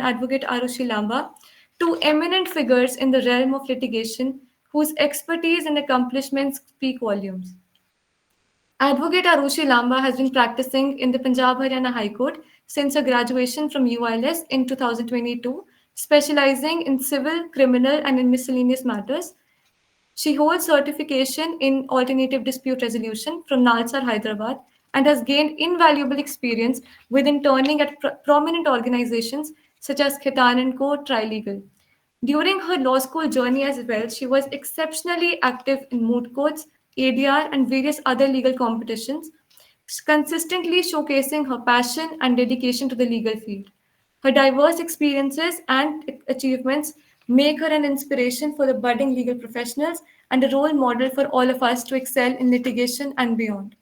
Advocate Arushi Lamba, two eminent figures in the realm of litigation whose expertise and accomplishments speak volumes. Advocate Arushi Lamba has been practicing in the Punjab Haryana High Court since her graduation from UILS in 2022, specializing in civil, criminal, and in miscellaneous matters. She holds certification in alternative dispute resolution from Nalsar, Hyderabad, and has gained invaluable experience with interning at prominent organizations such as Khitan and Co. Trilegal. During her law school journey as well, she was exceptionally active in moot courts, ADR, and various other legal competitions, consistently showcasing her passion and dedication to the legal field. Her diverse experiences and achievements make her an inspiration for the budding legal professionals and a role model for all of us to excel in litigation and beyond.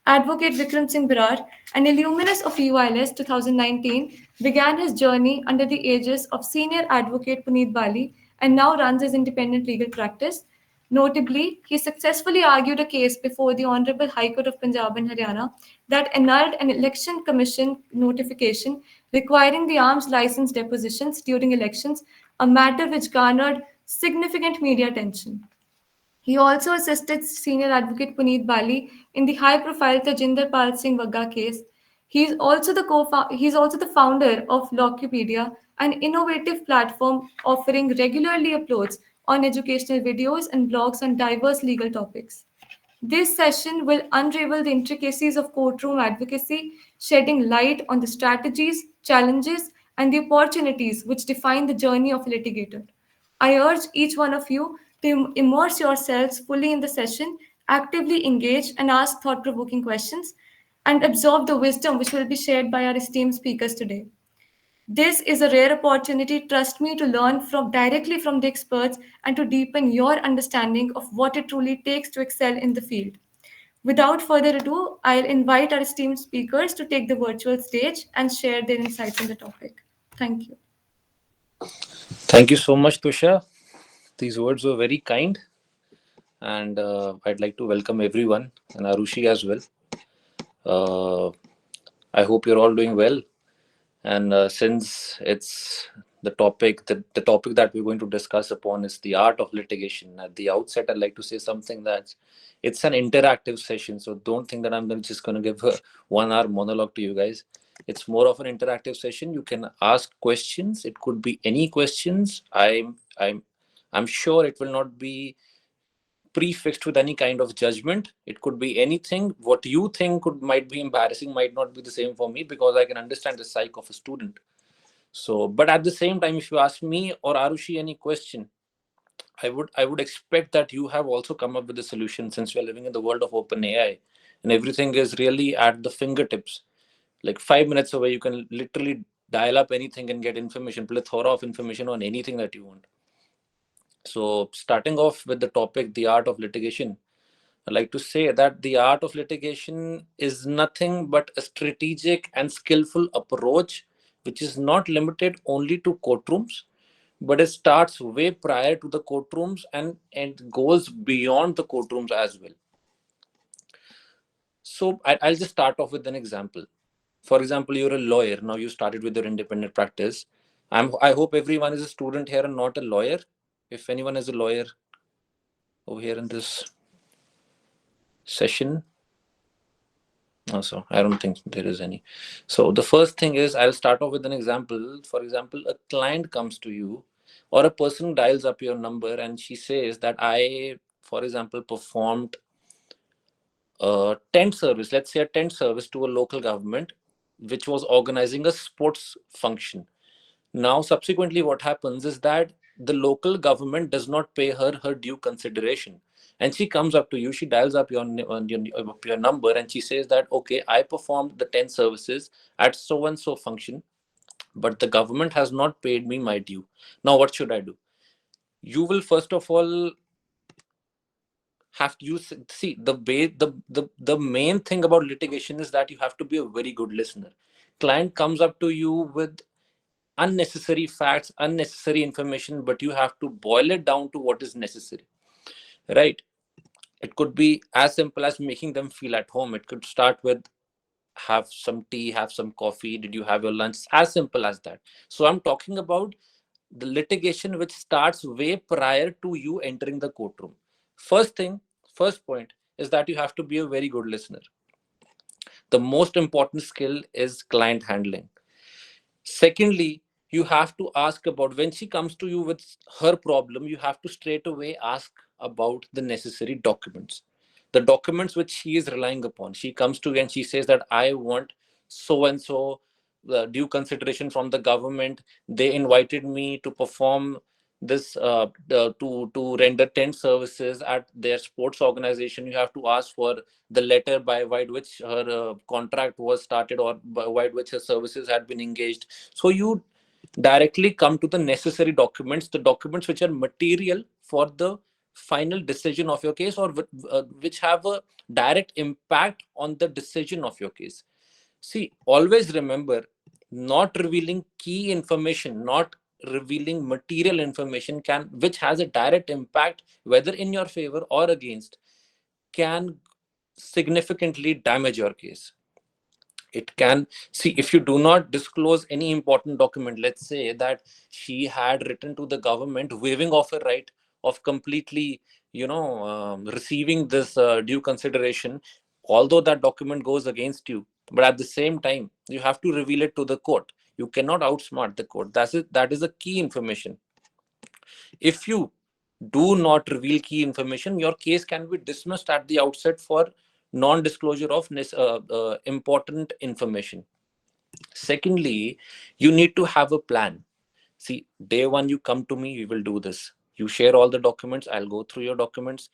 Advocate Vikram Singh Brar, an alumnus of UILS 2019, began his journey under the aegis of senior advocate Puneet Bali and now runs his independent legal practice. Notably, he successfully argued a case before the Honorable High Court of Punjab and Haryana that annulled an election commission notification requiring the arms license depositions during elections, a matter which garnered significant media attention. He also assisted senior advocate Puneet Bali in the high-profile Tajinder Pal Singh Wagga case. He is also the founder of Lawcupedia, an innovative platform offering regularly uploads on educational videos and blogs on diverse legal topics. This session will unravel the intricacies of courtroom advocacy, shedding light on the strategies, challenges, and the opportunities which define the journey of a litigator. I urge each one of you to immerse yourselves fully in the session, actively engage and ask thought provoking questions, and absorb the wisdom which will be shared by our esteemed speakers today. This is a rare opportunity, trust me, to learn directly from the experts and to deepen your understanding of what it truly takes to excel in the field. Without further ado, I'll invite our esteemed speakers to take the virtual stage and share their insights on the topic. Thank you. Thank you so much, Tusha. These words were very kind, and I'd like to welcome everyone and Arushi as well. Uh, I hope you're all doing well. And since it's the topic that we're going to discuss upon is the art of litigation. At the outset, I'd like to say something that it's an interactive session. So don't think that just going to give a 1 hour monologue to you guys. It's more of an interactive session. You can ask questions. It could be any questions. I'm sure it will not be prefixed with any kind of judgment. It could be anything. What you think might be embarrassing might not be the same for me, because I can understand the psyche of a student. So, but at the same time, if you ask me or Arushi any question, I would expect that you have also come up with a solution, since we are living in the world of open AI and everything is really at the fingertips. Like 5 minutes away, you can literally dial up anything and get information, plethora of information on anything that you want. So, starting off with the topic, the art of litigation, I like to say that the art of litigation is nothing but a strategic and skillful approach which is not limited only to courtrooms, but it starts way prior to the courtrooms and goes beyond the courtrooms as well. So I'll just start off with an example. For example, you're a lawyer. Now you started with your independent practice. I hope everyone is a student here and not a lawyer. If anyone is a lawyer over here in this session, also, I don't think there is any. So the first thing is, I'll start off with an example. For example, a client comes to you or a person dials up your number and she says that I, for example, performed a tent service, let's say a tent service to a local government, which was organizing a sports function. Now, subsequently, what happens is that the local government does not pay her due consideration. And she comes up to you, she dials up your number, and she says that, okay, I performed the 10 services at so and so function, but the government has not paid me my due. Now, what should I do? You will first of all have to see the main thing about litigation is that you have to be a very good listener. Client comes up to you with unnecessary facts, unnecessary information, but you have to boil it down to what is necessary, right? It could be as simple as making them feel at home. It could start with have some tea, have some coffee, did you have your lunch? As simple as that. So I'm talking about the litigation which starts way prior to you entering the courtroom. First thing, first point is that you have to be a very good listener. The most important skill is client handling. Secondly, you have to ask about when she comes to you with her problem, you have to straight away ask about the necessary documents. The documents which she is relying upon. She comes to you and she says that I want so and so due consideration from the government. They invited me to perform this to render tent services at their sports organization. You have to ask for the letter by which her contract was started or by which her services had been engaged. So you directly come to the necessary documents, the documents which are material for the final decision of your case, or which have a direct impact on the decision of your case. See, always remember, not revealing key information, not revealing material information can, which has a direct impact whether in your favor or against, can significantly damage your case. It can, see, if you do not disclose any important document, let's say that she had written to the government waiving of her right of completely, receiving this due consideration, although that document goes against you, but at the same time you have to reveal it to the court. You cannot outsmart the court. That is a key information. If you do not reveal key information, your case can be dismissed at the outset for non-disclosure of important information. Secondly, you need to have a plan. See, day one, you come to me, we will do this. You share all the documents, I'll go through your documents.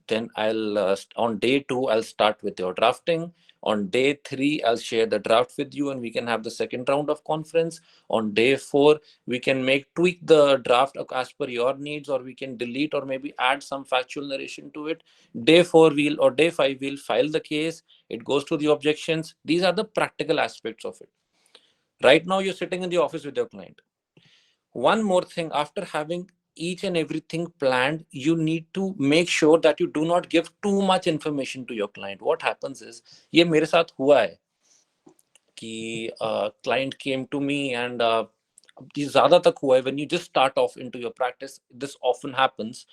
Then on day two, I'll start with your drafting. On day three, I'll share the draft with you and we can have the second round of conference. On day four, we can tweak the draft as per your needs, or we can delete or maybe add some factual narration to it. Day four, or day five, we'll file the case. It goes to the objections. These are the practical aspects of it. Right now, you're sitting in the office with your client. One more thing, after having each and everything planned, you need to make sure that you do not give too much information to your client. What happens is, ये मेरे साथ हुआ है कि client came to me and ये ज़्यादा तक हुआ है, when you just start off into your practice, this often happens.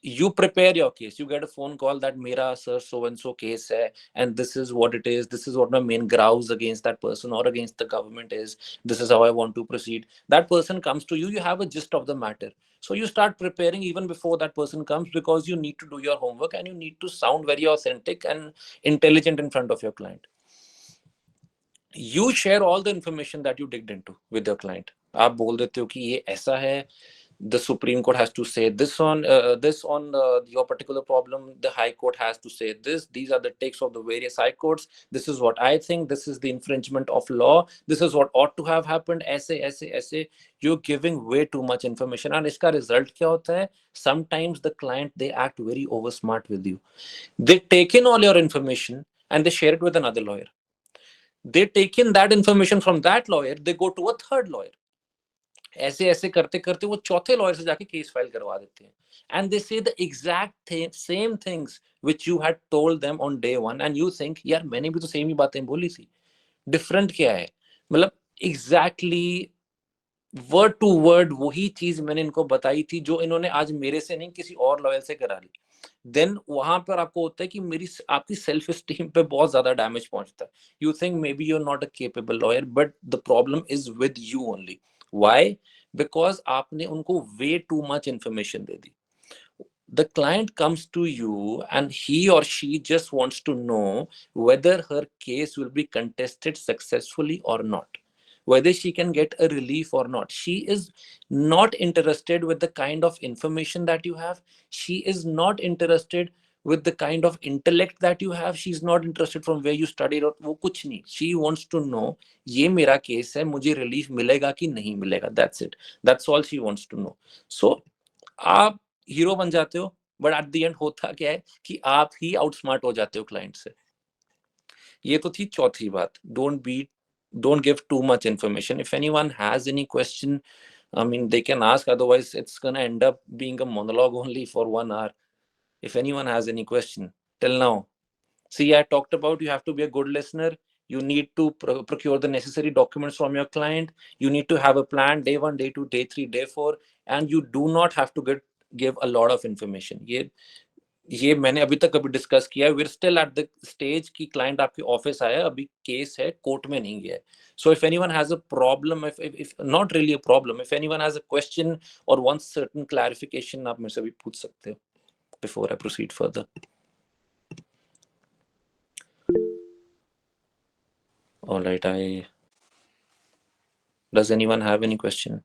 You prepare your case, you get a phone call that mera sir so and so case hai, and this is what it is, this is what my main grounds against that person or against the government is, this is how I want to proceed. That person comes to you, you have a gist of the matter, so you start preparing even before that person comes, because you need to do your homework and you need to sound very authentic and intelligent in front of your client. You share all the information that you digged into with your client. आप बोल देते हो कि ये ऐसा है, the Supreme Court has to say this on your particular problem, the High Court has to say this, these are the takes of the various high courts, this is what I think, this is the infringement of law, this is what ought to have happened, ऐसे. You're giving way too much information, and इसका result क्या होता है? Sometimes the client, they act very over smart with you. They take in all your information and they share it with another lawyer. They take in that information from that lawyer, they go to a third lawyer. ऐसे करते करते वो चौथे lawyer से जाके case file करवा देते हैं, एंड दे से the exact same things which you had told them on day one, and you think यार मैंने भी तो सेम ही बातें बोली थी, डिफरेंट क्या है? मतलब एग्जैक्टली वर्ड टू वर्ड वही चीज मैंने इनको बताई थी जो इन्होंने आज मेरे से नहीं किसी और लॉयर से करा ली. देन वहां पर आपको होता है कि आपकी सेल्फ स्टीम पे बहुत ज्यादा डैमेज पहुंचता है. You think maybe you are not a capable lawyer, but the problem is with you only. Why? Because आपने उनको वे टू मच इंफॉर्मेशन दे दी. The client comes to you and he or she just wants to know whether her case will be contested successfully or not, whether she can get a relief or not. She is not interested with the kind of information that you have. She is not interested with the kind of intellect that you have. She's not interested from where you studied or वो कुछ नहीं. She wants to know ये मेरा case है, मुझे relief मिलेगा कि नहीं मिलेगा. That's it. That's all she wants to know. So आप हीरो बन जाते हो, बट एट द एंड होता क्या है कि आप ही आउटस्मार्ट हो जाते हो क्लाइंट से. ये तो थी चौथी बात, don't give too much information. If anyone has any question, I mean, they can ask, otherwise it's gonna end up being a monologue only for 1 hour. If anyone has any question till now, see, I talked about you have to be a good listener, You need to procure the necessary documents from your client. You need to have a plan, day 1, day 2, day 3, day 4, and you do not have to give a lot of information. ये मैंने अभी तक कभी discuss किया है. We're still at the stage कि client आपके office आया, अभी केस है, कोर्ट में नहीं गया है. So if anyone has a problem, if not really a problem, if anyone has a question or wants certain clarification, आप मेरे से भी पूछ सकते हो before I proceed further. All right, does anyone have any question?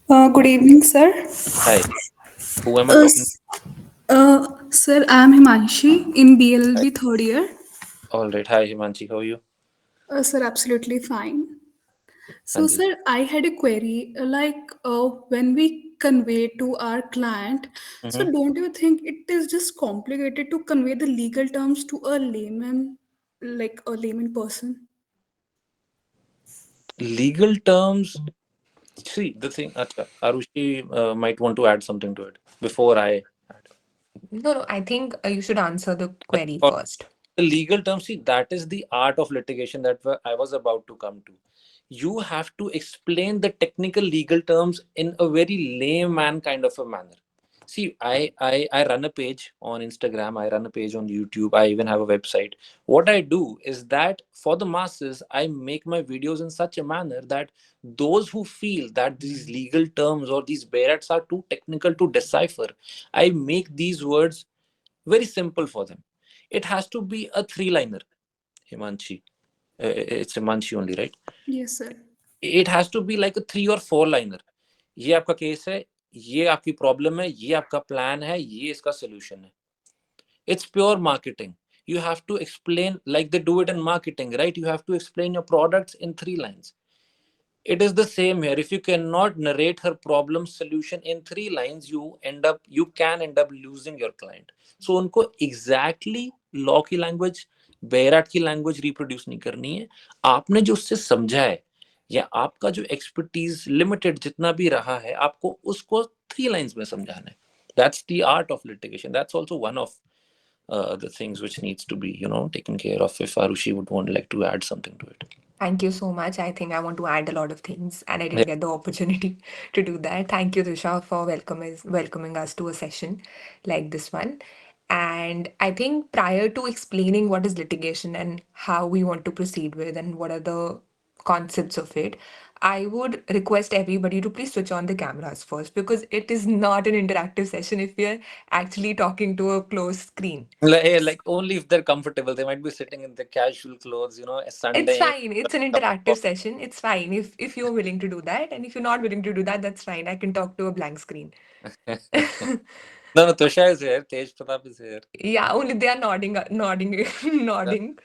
Good evening, sir. Hi, who am I Uh, talking to? s- Sir, I am Himanshi in Hi. BLLB third year. All right, hi Himanshi, how are you? Sir, absolutely fine. हाँ So, ji. sir, I had a query. When we convey to our client, so Mhm. don't you think it is just complicated to convey the legal terms to a layman, like a layman person? Legal terms. See, the thing, Arushi might want to add something to it before I add. No, I think you should answer the query For first. the legal terms, see, that is the art of litigation that I was about to come to. You have to explain the technical legal terms in a very layman kind of a manner. See, I run a page on Instagram, I run a page on YouTube, I even have a website. What I do is that for the masses, I make my videos in such a manner that those who feel that these legal terms or these barats are too technical to decipher, I make these words very simple for them. It has to be a three-liner, Himanshi. It's Himanshi only, right? Yes, sir. It has to be like a 3 or 4-liner. ये आपका case है, ये आपकी problem है, ये आपका plan है, ये इसका सॉल्यूशन है. It's pure marketing. You have to explain like they do it in marketing, right? You have to explain your products in 3 lines. It is the same here. If you cannot narrate her problem solution in 3 lines, you can end up losing your client. So उनको exactly law की language, बेराट की language reproduce नहीं करनी है. आपने जो उससे समझा है या आपका जो expertise limited जितना भी रहा है, आपको उसको 3 lines में समझाना है. That's the art of litigation. That's also one of the things which needs to be, taken care of. If Arushi would want like to add something to it. Thank you so much. I think I want to add a lot of things, and I Yeah. didn't get the opportunity to do that. Thank you, Dusha, for welcoming us to a session like this one. And I think prior to explaining what is litigation and how we want to proceed with and what are the concepts of it, I would request everybody to please switch on the cameras first because it is not an interactive session if we are actually talking to a closed screen. Like only if they're comfortable. They might be sitting in the casual clothes, a It's Sunday. fine. It's an cup interactive of session. It's fine if you're willing to do that. And if you're not willing to do that, that's fine. I can talk to a blank screen. coffee. No, Tusha is here. Tej Pratap is here. Yeah, only they are nodding, nodding, Yeah. nodding.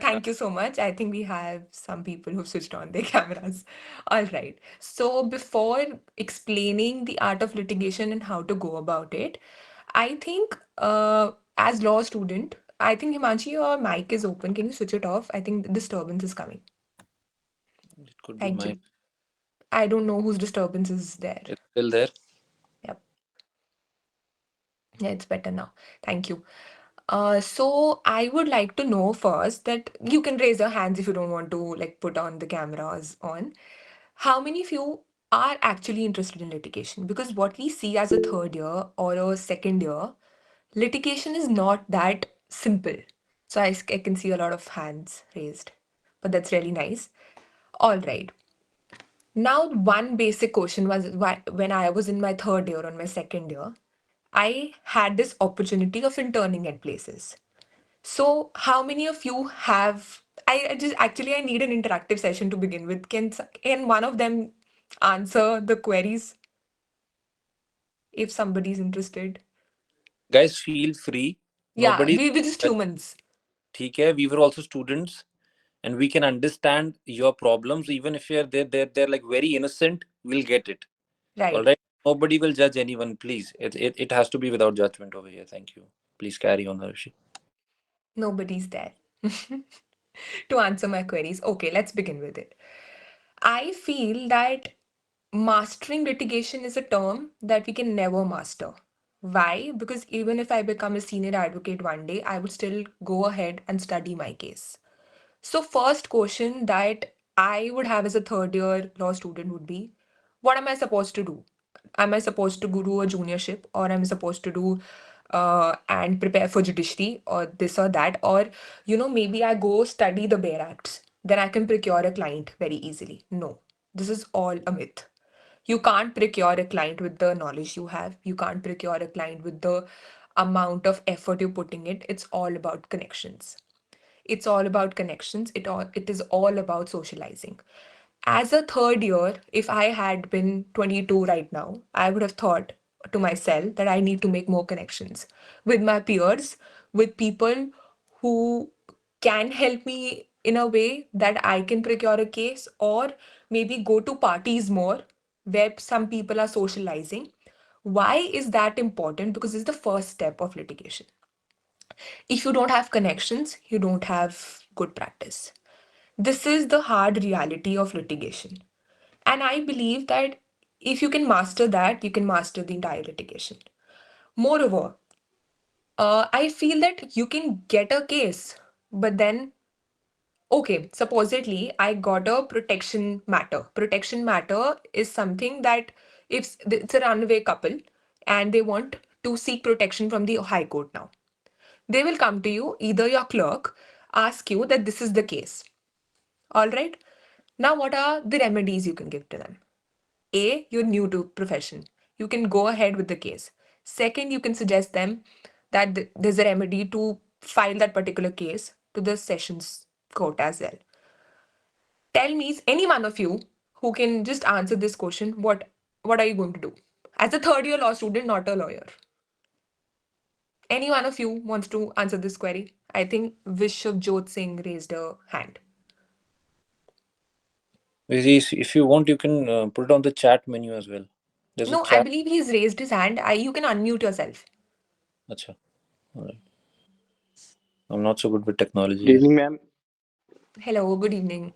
Thank you so much. I think we have some people who've switched on their cameras. All right. So before explaining the art of litigation and how to go about it, I think as law student, I think Himanshi, your mic is open. Can you switch it off? I think the disturbance is coming. It could be Thank my. you. I don't know whose disturbance is there. It's still there. Yep. Yeah, it's better now. Thank you. So I would like to know first that you can raise your hands if you don't want to like put on the cameras on. How many of you are actually interested in litigation? Because what we see as a third year or a second year, litigation is not that simple. So I can see a lot of hands raised, but that's really nice. All right. Now, one basic question was why, when I was in my third year or my second year, I had this opportunity of interning at places. So, how many of you have? I just actually I need an interactive session to begin with. Can one of them answer the queries if somebody's interested? Guys, feel free. Yeah, Nobody. we're just humans, ठीक है. We were also students, and we can understand your problems even if they're like very innocent. We'll get it. All right? right. Nobody will judge anyone. Please. It has to be without judgment over here. Thank you. Please carry on, Harshi. Nobody's there to answer my queries. Okay, let's begin with it. I feel that mastering litigation is a term that we can never master. Why? Because even if I become a senior advocate one day, I would still go ahead and study my case. So first question that I would have as a third year law student would be, what am I supposed to do? Am I supposed to go do a juniorship, or am I supposed to do and prepare for judiciary or this or that? Or, maybe I go study the Bare Acts, then I can procure a client very easily. No, this is all a myth. You can't procure a client with the knowledge you have. You can't procure a client with the amount of effort you're putting it. It's all about connections. It's all about connections. It is all about socializing. As a third year, if I had been 22 right now, I would have thought to myself that I need to make more connections with my peers, with people who can help me in a way that I can procure a case, or maybe go to parties more where some people are socializing. Why is that important? Because it's the first step of litigation. If you don't have connections, you don't have good practice. This is the hard reality of litigation. And I believe that if you can master that, you can master the entire litigation. Moreover, I feel that you can get a case, but then, okay, supposedly I got a protection matter. Protection matter is something that if it's a runaway couple and they want to seek protection from the High Court now, they will come to you, either your clerk, ask you that this is the case. All right. Now, what are the remedies you can give to them? A, you're new to profession. You can go ahead with the case. Second, you can suggest them that there's a remedy to file that particular case to the sessions court as well. Tell me, is any one of you who can just answer this question, what are you going to do? As a third year law student, not a lawyer. Any one of you wants to answer this query? I think Vishwajot Singh raised a hand. If you want, you can put it on the chat menu as well. There's a No, I chat. believe he's raised his hand. You can unmute yourself. Acha. All right. I'm not so good with technology. Good evening, ma'am. Hello, good evening.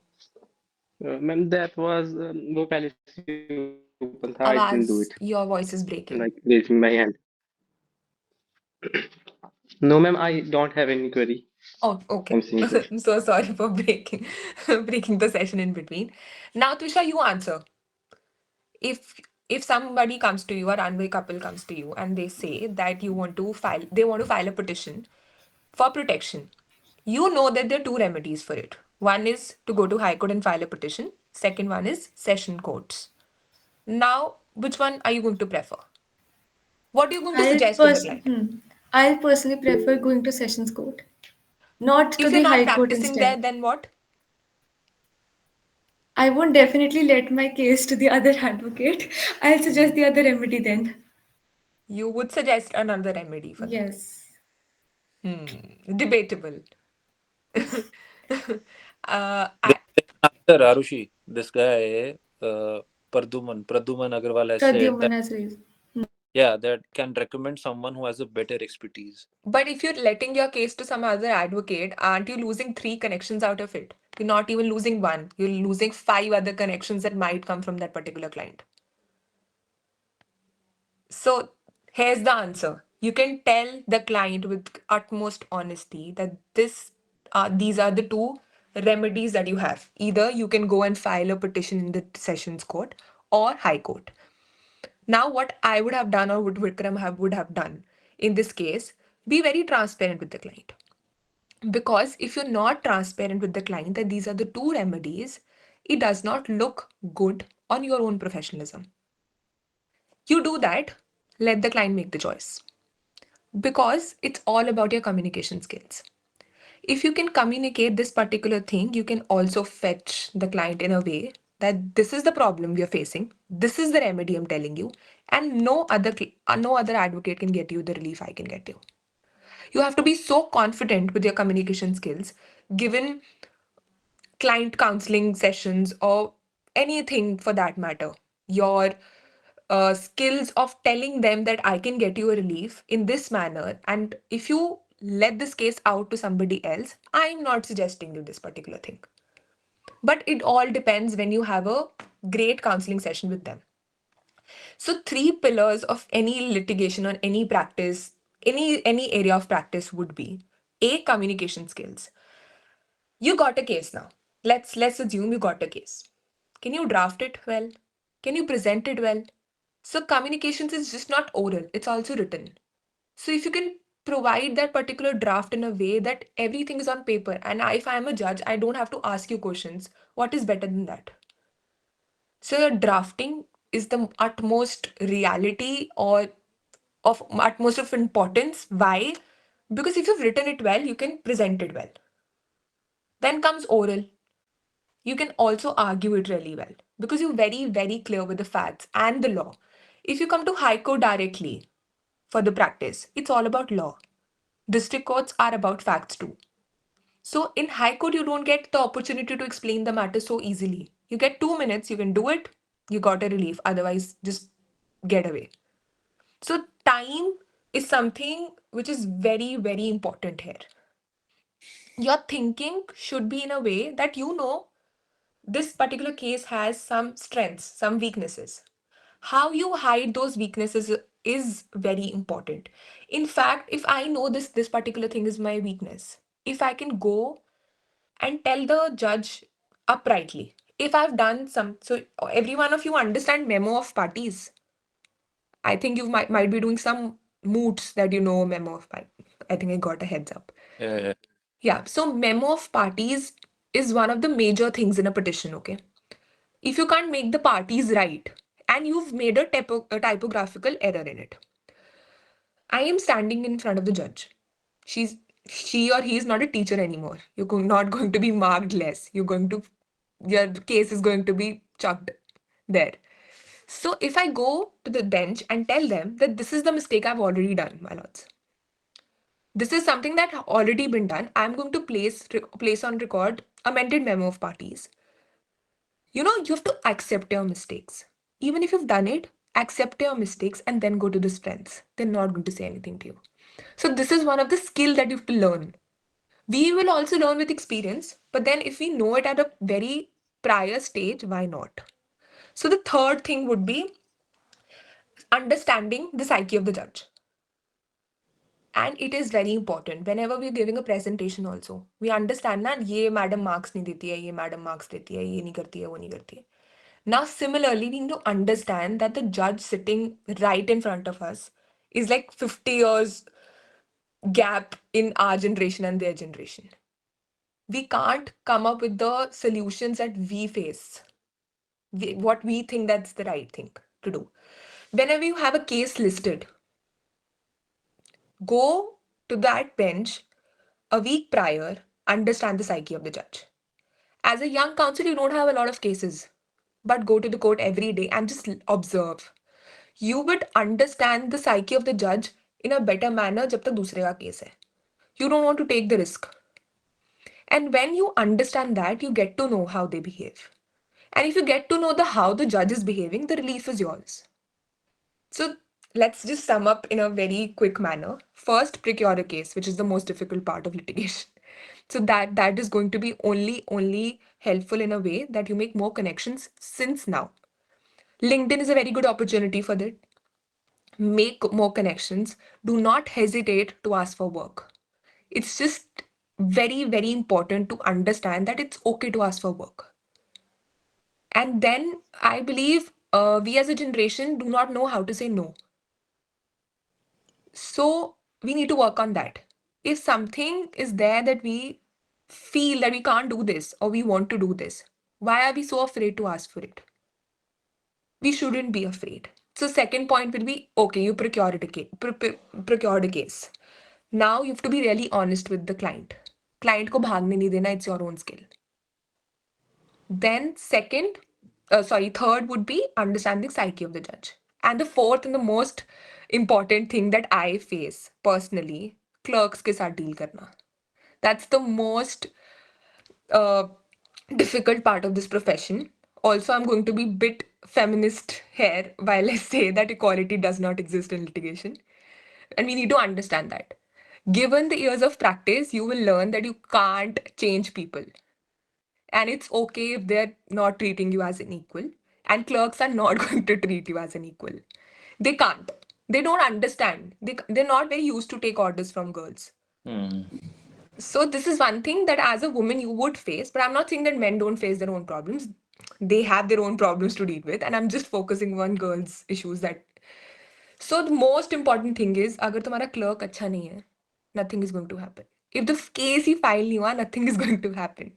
Ma'am, that was no palace open tha, I didn't do Awaz, it. your voice is breaking. Like raising my hand. No, ma'am, I don't have any query. Oh, okay. I'm saying that. I'm so sorry for breaking the session in between. Now, Trisha, you answer. If somebody comes to you, a runway couple comes to you, and they say that they want to file a petition for protection. You know that there are two remedies for it. One is to go to High Court and file a petition. Second one is session courts. Now, which one are you going to prefer? What are you going to suggest to the client? I'll personally prefer going to Sessions Court, not to If you're the not High Court practicing there, instead. then what? I won't definitely let my case to the other advocate. I'll suggest the other remedy then. You would suggest another remedy for that. Yes. Debatable. After Arushi, this guy, Pradyuman Agarwal has said Pradyuman that, has raised. yeah, that can recommend someone who has a better expertise. But if you're letting your case to some other advocate, aren't you losing 3 connections out of it? You're not even losing one. You're losing 5 other connections that might come from that particular client. So here's the answer. You can tell the client with utmost honesty that these are the two remedies that you have. Either you can go and file a petition in the sessions court or high court. Now, what I would have done, or would would have done in this case, be very transparent with the client. Because if you're not transparent with the client that these are the two remedies, it does not look good on your own professionalism. You do that, let the client make the choice. Because it's all about your communication skills. If you can communicate this particular thing, you can also fetch the client in a way that this is the problem we are facing, this is the remedy I'm telling you, and no other advocate can get you the relief I can get you. You have to be so confident with your communication skills, given client counseling sessions or anything for that matter. Your skills of telling them that I can get you a relief in this manner. And if you let this case out to somebody else, I'm not suggesting you this particular thing. But it all depends when you have a great counseling session with them. So 3 pillars of any litigation or any practice, any area of practice would be A, communication skills. You got a case now. Let's assume you got a case. Can you draft it well? Can you present it well? So communications is just not oral, it's also written. So if you can provide that particular draft in a way that everything is on paper, and if I'm a judge, I don't have to ask you questions. What is better than that? So your drafting is the utmost reality or of utmost of importance. Why? Because if you've written it well, you can present it well. Then comes oral. You can also argue it really well because you're very, very clear with the facts and the law. If you come to High Court directly for the practice, it's all about law. District courts are about facts too. So in High Court, you don't get the opportunity to explain the matter so easily. You get 2 minutes, you can do it, you got a relief. Otherwise, just get away. So time is something which is very, very important here. Your thinking should be in a way that you know this particular case has some strengths, some weaknesses. How you hide those weaknesses is very important. In fact, if I know this particular thing is my weakness, if I can go and tell the judge uprightly, if I've done some, so every one of you understand memo of parties. I think you might be doing some moots that you know memo of parties. I think I got a heads up. Yeah. Yeah, so memo of parties is one of the major things in a petition, okay? If you can't make the parties right and you've made a typographical error in it, I am standing in front of the judge. She or he is not a teacher anymore. Not going to be marked less. Your case is going to be chucked there. So if I go to the bench and tell them that this is the mistake I've already done, my lords, this is something that already been done, I'm going to place on record amended memo of parties. You have to accept your mistakes. Even if you've done it, accept your mistakes and then go to the friends. They're not going to say anything to you. So this is one of the skill that you have to learn. We will also learn with experience, but then if we know it at a very prior stage, why not? So the third thing would be understanding the psyche of the judge. And it is very important whenever we're giving a presentation also. We understand that ये madam marks नहीं देती है, ये madam marks देती है, ये नहीं करती है, वो नहीं करती है. Now, similarly, we need to understand that the judge sitting right in front of us is like 50 years gap in our generation and their generation. We can't come up with the solutions that we face, what we think that's the right thing to do. Whenever you have a case listed, go to that bench a week prior, understand the psyche of the judge. As a young counsel, you don't have a lot of cases, but go to the court every day and just observe. You would understand the psyche of the judge in a better manner जब तक दूसरे का case है. You don't want to take the risk. And when you understand that, you get to know how they behave. And if you get to know how the judge is behaving, the relief is yours. So let's just sum up in a very quick manner. First, procure a case, which is the most difficult part of litigation. So that is going to be only helpful in a way that you make more connections since now. LinkedIn is a very good opportunity for that. Make more connections. Do not hesitate to ask for work. It's just very, very important to understand that it's okay to ask for work. And then I believe we as a generation do not know how to say no. So we need to work on that. If something is there that we feel that we can't do this or we want to do this, why are we so afraid to ask for it? We shouldn't be afraid. So second point will be, okay, you procured a case. Now you have to be really honest with the client. Client ko bhagne nahi dena, it's your own skill. Then third would be understanding psyche of the judge. And the fourth and the most important thing that I face personally, clerks ke saath deal karna. That's the most difficult part of this profession. Also, I'm going to be a bit feminist here while I say that equality does not exist in litigation. And we need to understand that. Given the years of practice, you will learn that you can't change people. And it's okay if they're not treating you as an equal. And clerks are not going to treat you as an equal. They can't. They don't understand. They're not very used to take orders from girls. So this is one thing that as a woman you would face, but I'm not saying that men don't face their own problems. They have their own problems to deal with, and I'm just focusing on girls' issues. That so the most important thing is, अगर तुम्हारा clerk अच्छा नहीं है, nothing is going to happen. If the case he file नहीं हुआ, nothing is going to happen.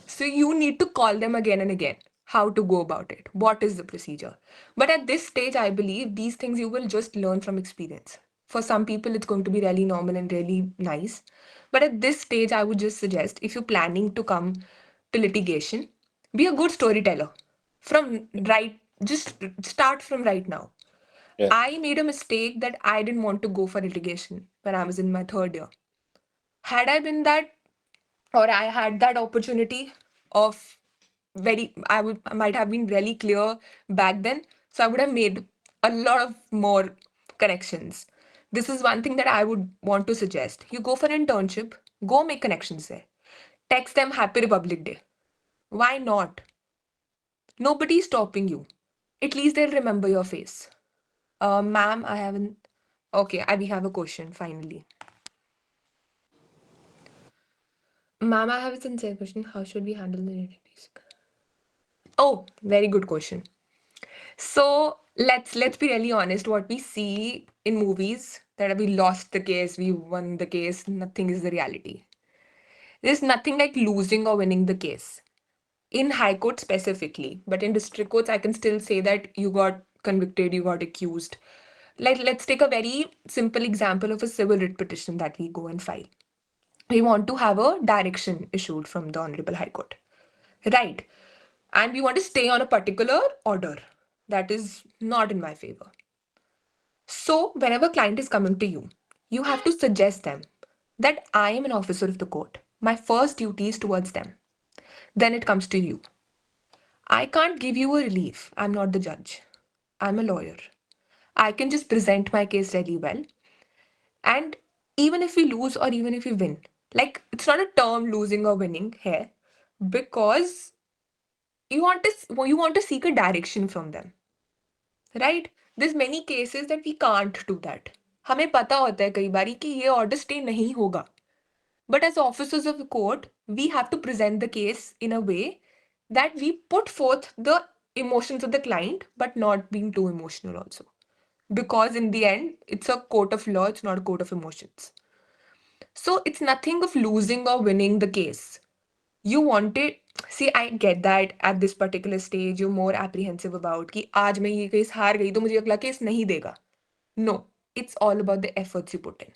So you need to call them again and again. How to go about it? What is the procedure? But at this stage, I believe these things you will just learn from experience. For some people, it's going to be really normal and really nice. But at this stage, I would just suggest if you're planning to come to litigation, be a good storyteller. From right, just start from right now. Yeah. I made a mistake that I didn't want to go for litigation when I was in my third year. Had I been that, or I had that opportunity of I might have been really clear back then, so I would have made a lot of more connections. This is one thing that I would want to suggest. You go for an internship, go make connections there. Text them Happy Republic Day. Why not? Nobody's stopping you. At least they'll remember your face. Ma'am, I haven't. Okay, we have a question finally. Ma'am, I have a sincere question. How should we handle the nitty-gritties? Oh, very good question. So let's be really honest. What we see in movies that we lost the case, we won the case, nothing is the reality. There's nothing like losing or winning the case. In high court specifically, but in district courts, I can still say that you got convicted, you got accused. Like let's take a very simple example of a civil writ petition that we go and file. We want to have a direction issued from the Honorable High Court. Right. And we want to stay on a particular order that is not in my favor. So, whenever client is coming to you, you have to suggest them that I am an officer of the court. My first duty is towards them. Then it comes to you. I can't give you a relief. I'm not the judge. I'm a lawyer. I can just present my case really well. And even if we lose or even if we win, like it's not a term losing or winning here, because you want to seek a direction from them, right? There's many cases that we can't do that. हमें पता होता है कई बारी कि ये order stay नहीं होगा. But as officers of the court, we have to present the case in a way that we put forth the emotions of the client, but not being too emotional also. Because in the end, it's a court of law, it's not a court of emotions. So it's nothing of losing or winning the case. You wanted, see, I get that at this particular stage, you're more apprehensive about कि आज मैं ये case हार गई तो मुझे अगला case नहीं देगा. No, it's all about the efforts you put in.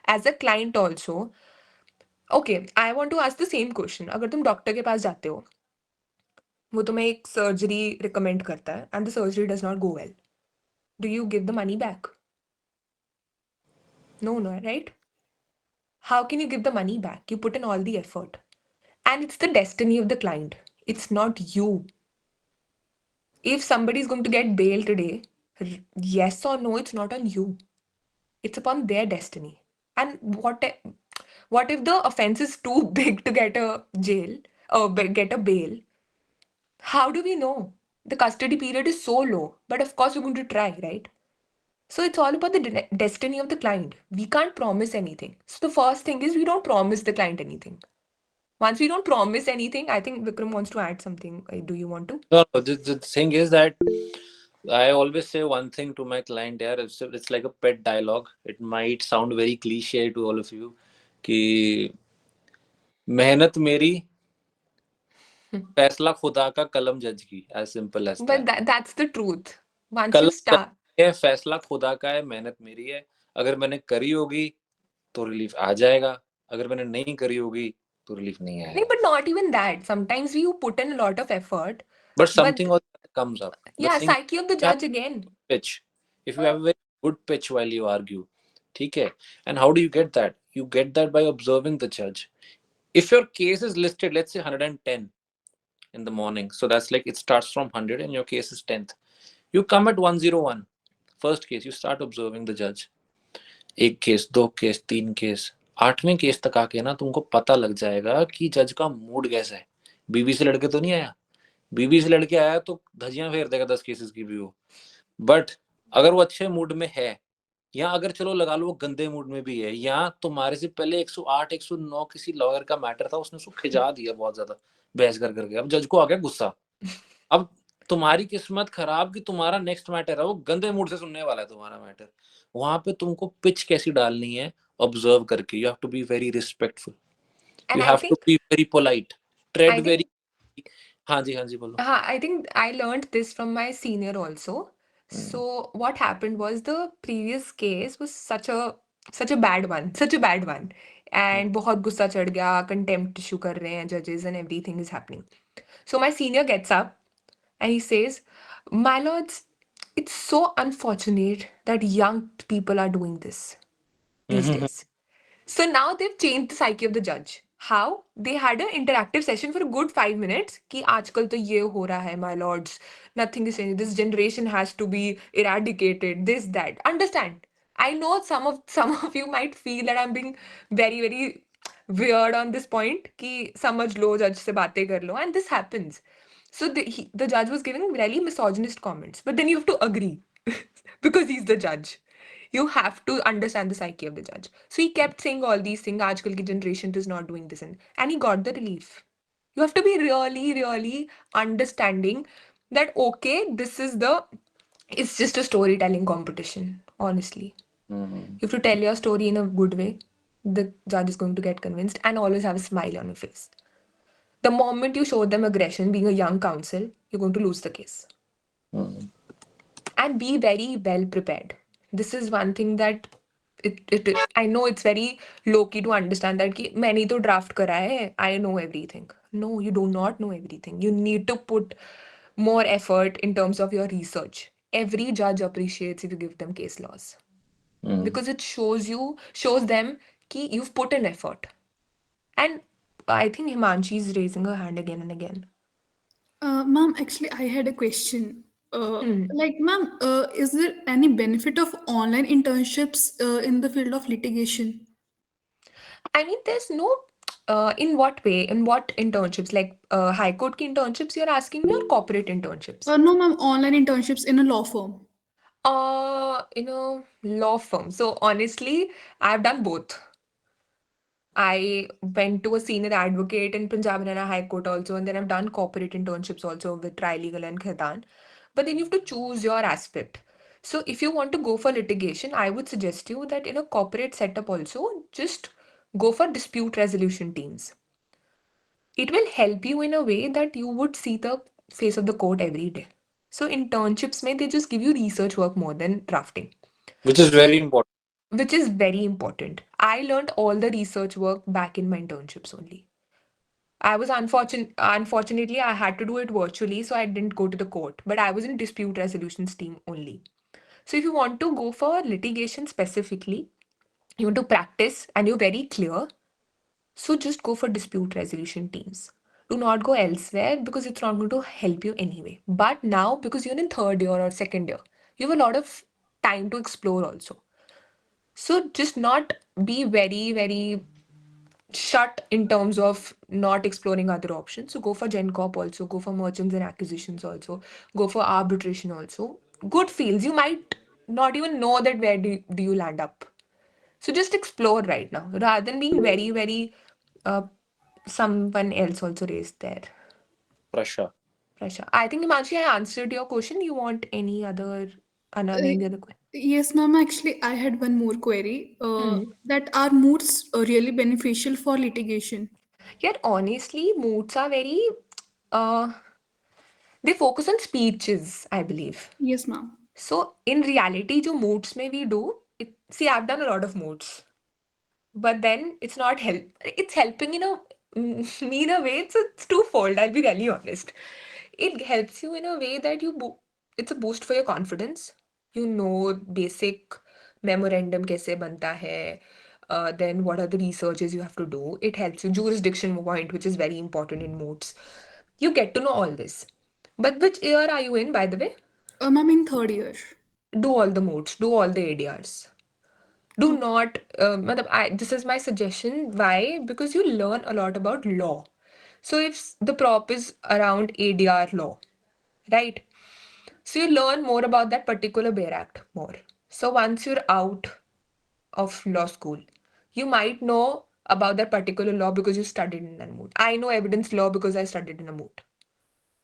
As a client also, okay, I want to ask the same question. अगर तुम डॉक्टर के पास जाते हो, वो तुम्हें एक सर्जरी रिकमेंड करता है and the surgery does not go well. Do you give the money back? No, right? How can you give the money back? You put in all the effort. And it's the destiny of the client. It's not you. If somebody is going to get bail today, yes or no, it's not on you. It's upon their destiny. And what if the offense is too big to get a jail or get a bail? How do we know? The custody period is so low, but of course we're going to try, right? So it's all about the destiny of the client. We can't promise anything. So the first thing is we don't promise the client anything. Once we don't promise anything, I think Vikram wants to add something. Do you want to? No, the thing is that I always say one thing to my client here. It's like a pet dialogue. It might sound very cliche to all of you. कि मेहनत मेरी फैसला खुदा का कलम जज की. As simple as But that. that's the truth. Once you कलम start. है, फैसला खुदा का है, मेहनत मेरी है. अगर मैंने करी होगी तो रिलीफ आ जाएगा. अगर मैंने नहीं करी होगी तो रिलीफ नहीं आएगा. But not even that. Sometimes you put in a lot of effort. But something else comes up. Yeah, psyche of the judge again. Pitch. If you have a very good pitch while you argue, okay. And how do you get that? You get that by observing the judge. If your case is listed, let's say 110 in the morning, so that's like it starts from 100 and your case is 10th. You come at 101. First case, you start observing the judge. एक case, दो case, तीन case, आठवें case तक आके ना तुमको पता लग जाएगा कि जज का मूड कैसा है. बीवी से लड़के तो नहीं आया. बीवी से लड़के आया तो धजियां फेर देगा 10 केसेस की भी हो. बट अगर वो अच्छे मूड में है या अगर चलो लगा लो वो गंदे मूड में भी है, या तुम्हारे से पहले 108 109 किसी लॉयर का मैटर था, उसने उसको खिजा दिया बहुत ज्यादा बहस कर करके, अब जज को आ गया गुस्सा। अब तुम्हारी किस्मत खराब कि तुम्हारा नेक्स्ट मैटर है वो गंदे मूड से सुनने वाला है तुम्हारा मैटर। वहां पे तुमको पिच कैसी डालनी है ऑब्जर्व करके, you have to be very respectful, And you I have to think, be very polite, trade I very. think, हाँ जी, हाँ जी, बोलो। I think I learned this from my senior also. So what happened was the previous case was such a bad one, such a bad one. And बहुत गुस्सा चढ़ गया, contempt issue कर रहे हैं judges and everything is happening. So my senior gets up and he says, "My lords, it's so unfortunate that young people are doing this these days." So now they've changed the psyche of the judge. How? They had an interactive session for a good 5 minutes. कि आजकल तो ये हो रहा है, my lords. Nothing is changing. This generation has to be eradicated. This, that. Understand? I know some of you might feel that I'm being very, very weird on this point. कि समझ लो, judge से बातें कर लो, and this happens. So the judge was giving really misogynist comments, but then you have to agree because he's the judge. You have to understand the psyche of the judge. So he kept saying all these things. Aajkal ki generation is not doing this, and he got the relief. You have to be really, really understanding that okay, it's just a storytelling competition. Honestly, you have to tell your story in a good way. The judge is going to get convinced and always have a smile on your face. The moment you show them aggression, being a young counsel, you're going to lose the case. And be very well prepared. This is one thing that I know it's very low key to understand that कि मैंने तो draft करा है, I know everything. No, you do not know everything. You need to put more effort in terms of your research. Every judge appreciates if you give them case laws because it shows them कि you've put in effort. And I think Himanshi is raising her hand again and again. Ma'am, actually, I had a question. Hmm. Like, ma'am, is there any benefit of online internships in the field of litigation? I mean, there's no. In what way? In what internships? Like high court ki internships you're asking me, or corporate internships? No, ma'am, online internships in a law firm. In a law firm. So honestly, I've done both. I went to a senior advocate in Punjab and High Court also, and then I've done corporate internships also with Trilegal and Khaitan. But then you have to choose your aspect. So if you want to go for litigation, I would suggest you that in a corporate setup also, just go for dispute resolution teams. It will help you in a way that you would see the face of the court every day. So internships may they just give you research work more than drafting, Which is very important. which is very important. I learned all the research work back in my internships only. I was unfortunately I had to do it virtually, so I didn't go to the court, but I was in dispute resolutions team only. So if you want to go for litigation specifically, you want to practice and you're very clear, so just go for dispute resolution teams. Do not go elsewhere because it's not going to help you anyway. But now, because you're in third year or second year, you have a lot of time to explore also. So just not be very, very shut in terms of not exploring other options. So go for Gen Corp also, go for merchants and acquisitions also, go for arbitration also. Good fields. You might not even know that where do you land up. So just explore right now rather than being very, very uh, someone else also raised there. Prasha. Pressure. I think Himanshi, I answered your question. You want any any other question? Yes, ma'am. Actually, I had one more query. Hmm. That are moods really beneficial for litigation? Yet honestly, moods are very uh they focus on speeches, I believe. Yes, ma'am. So in reality, जो moods में we do, see, I've done a lot of moods, but then it's not help. It's helping in a me in a way. It's twofold. I'll be really honest. It helps you in a way that it's a boost for your confidence. You know basic memorandum कैसे बनता है. Then what are the researches you have to do? It helps you jurisdiction point, which is very important in moods. You get to know all this. But which year are you in, by the way? Ma'am, in third year. Do all the modes, do all the ADRs. Do Okay. not, this is my suggestion. Why? Because you learn a lot about law. So if the prop is around ADR law, right? So you learn more about that particular Bear Act more. So once you're out of law school, you might know about that particular law because you studied in that mood. I know evidence law because I studied in a mood.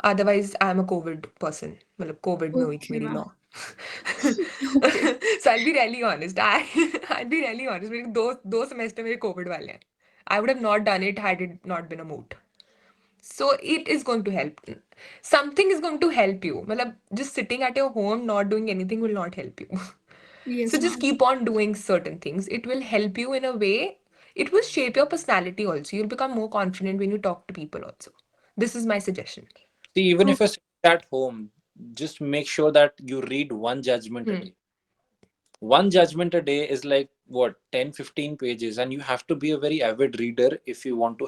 Otherwise, I'm a COVID person. मतलब COVID में हुई थी Okay, मेरी ma'am. law. Okay. So I'll be really honest. I'll be really honest. मेरे दो semester मेरे COVID वाले हैं. I would have not done it had it not been a mood. So it is going to help. Something is going to help you. मतलब just sitting at your home not doing anything will not help you. So Yes, just ma'am. keep on doing certain things. It will help you in a way. It will shape your personality also. You'll become more confident when you talk to people also. This is my suggestion. See, even Oh, if you're sitting at home, just make sure that you read one judgment a Hmm. day. One judgment a day is like what, 10-15 pages, and you have to be a very avid reader if you want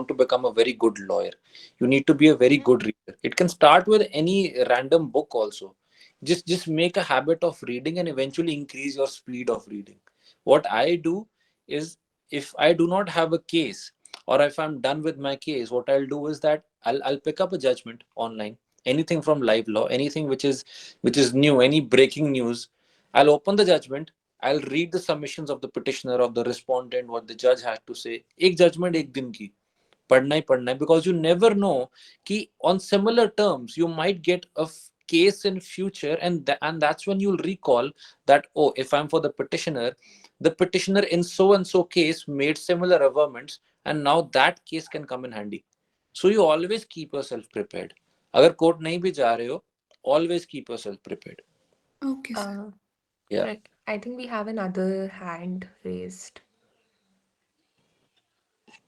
to become a very good lawyer. You need to be a very good reader. It can start with any random book also. Just make a habit of reading and eventually increase your speed of reading. What I do is, if I do not have a case, or if I'm done with my case, what I'll do is that I'll pick up a judgment online, anything from live law, anything which is new, any breaking news. I'll open the judgment. I'll read the submissions of the petitioner, of the respondent, what the judge has to say. एक judgment एक दिन की पढ़ना ही because you never know कि on similar terms you might get a case in future, and that's when you'll recall that, oh, if I'm for the petitioner in so and so case made similar averments, and now that case can come in handy. So you always keep yourself prepared. अगर court नहीं भी जा रहे हो, always keep yourself prepared. okay, sir. Yeah. Right. I think we have another hand raised.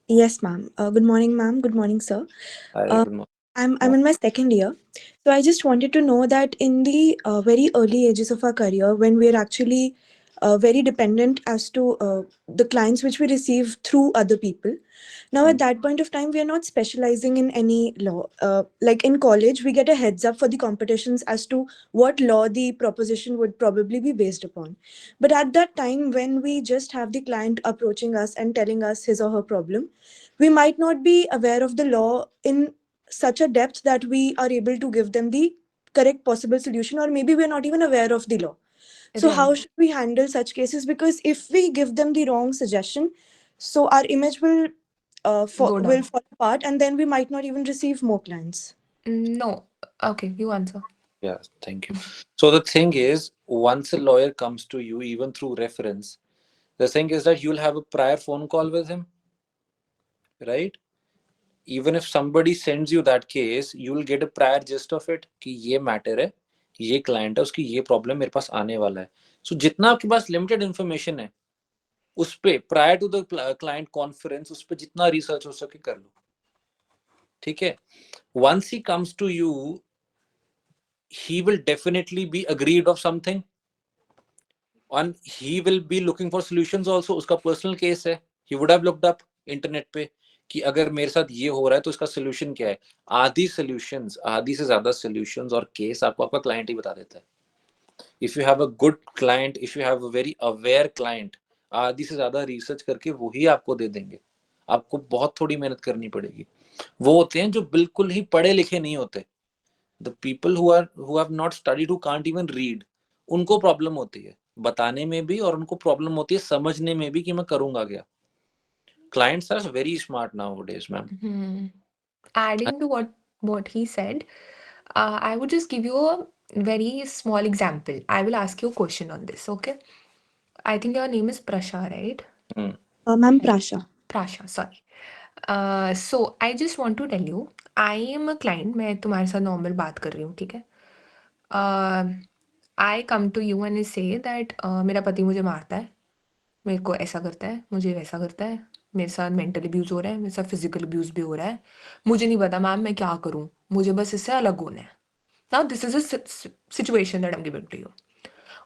Yes, ma'am. Good morning, ma'am. Good morning, sir. Hi, Uh, good morning. I'm in my second year, so I just wanted to know that in the very early ages of our career, when we're actually very dependent as to the clients which we receive through other people. Now, at that point of time, we are not specializing in any law. Like in college, we get a heads up for the competitions as to what law the proposition would probably be based upon. But at that time, when we just have the client approaching us and telling us his or her problem, we might not be aware of the law in such a depth that we are able to give them the correct possible solution, or maybe we're not even aware of the law. So Right. how should we handle such cases? Because if we give them the wrong suggestion, so our image will Go will down. fall apart, and then we might not even receive more clients. No. Okay, you answer. Yeah, thank you. So the thing is, once a lawyer comes to you, even through reference, the thing is that you'll have a prior phone call with him, right? Even if somebody sends you that case, you will get a prior gist of it कि ये matter है, ये client है, उसकी ये problem मेरे पास आने वाला है. So जितना आपके पास लिमिटेड इंफॉर्मेशन है, उस पे prior to the client conference उस पे जितना रिसर्च हो सके कर लो. ठीक है. Once he comes to you, he will definitely be agreed of something, and he will be looking for solutions also. उसका पर्सनल केस है, he would have looked up internet पे कि अगर मेरे साथ ये हो रहा है तो इसका सोल्यूशन क्या है. आधी से ज्यादा सॉल्यूशंस और केस आपको आपका क्लाइंट ही बता देता है. If you have a good client, if you have a very aware client, आधी से ज्यादा रिसर्च करके वही आपको दे देंगे. आपको बहुत थोड़ी मेहनत करनी पड़ेगी. वो होते हैं जो बिल्कुल ही पढ़े लिखे नहीं होते. The people who have not studied, who can't even read, उनको प्रॉब्लम होती है बताने में भी, और उनको प्रॉब्लम होती है समझने में भी कि मैं करूंगा क्या. Clients are very smart nowadays, ma'am. Adding to what he said, I would just give you a very small example. I will ask you a question on this, okay? I think your name is Prasha, right? Ma'am, Prasha. Prasha, sorry. So I just want to tell you, I am a client. मैं तुम्हारे साथ normal बात कर रही हूँ, ठीक है? I come to you and say that मेरा पति मुझे मारता है, मेरे को ऐसा करता है, मुझे वैसा करता है, मेरे साथ मेंटल अब्यूज हो रहा है, मेरे साथ फिजिकल अब्यूज भी हो रहा है, मुझे नहीं पता मैम मैं क्या करूँ, मुझे बस इससे अलग होना है. Now this is a situation that I'm giving to you.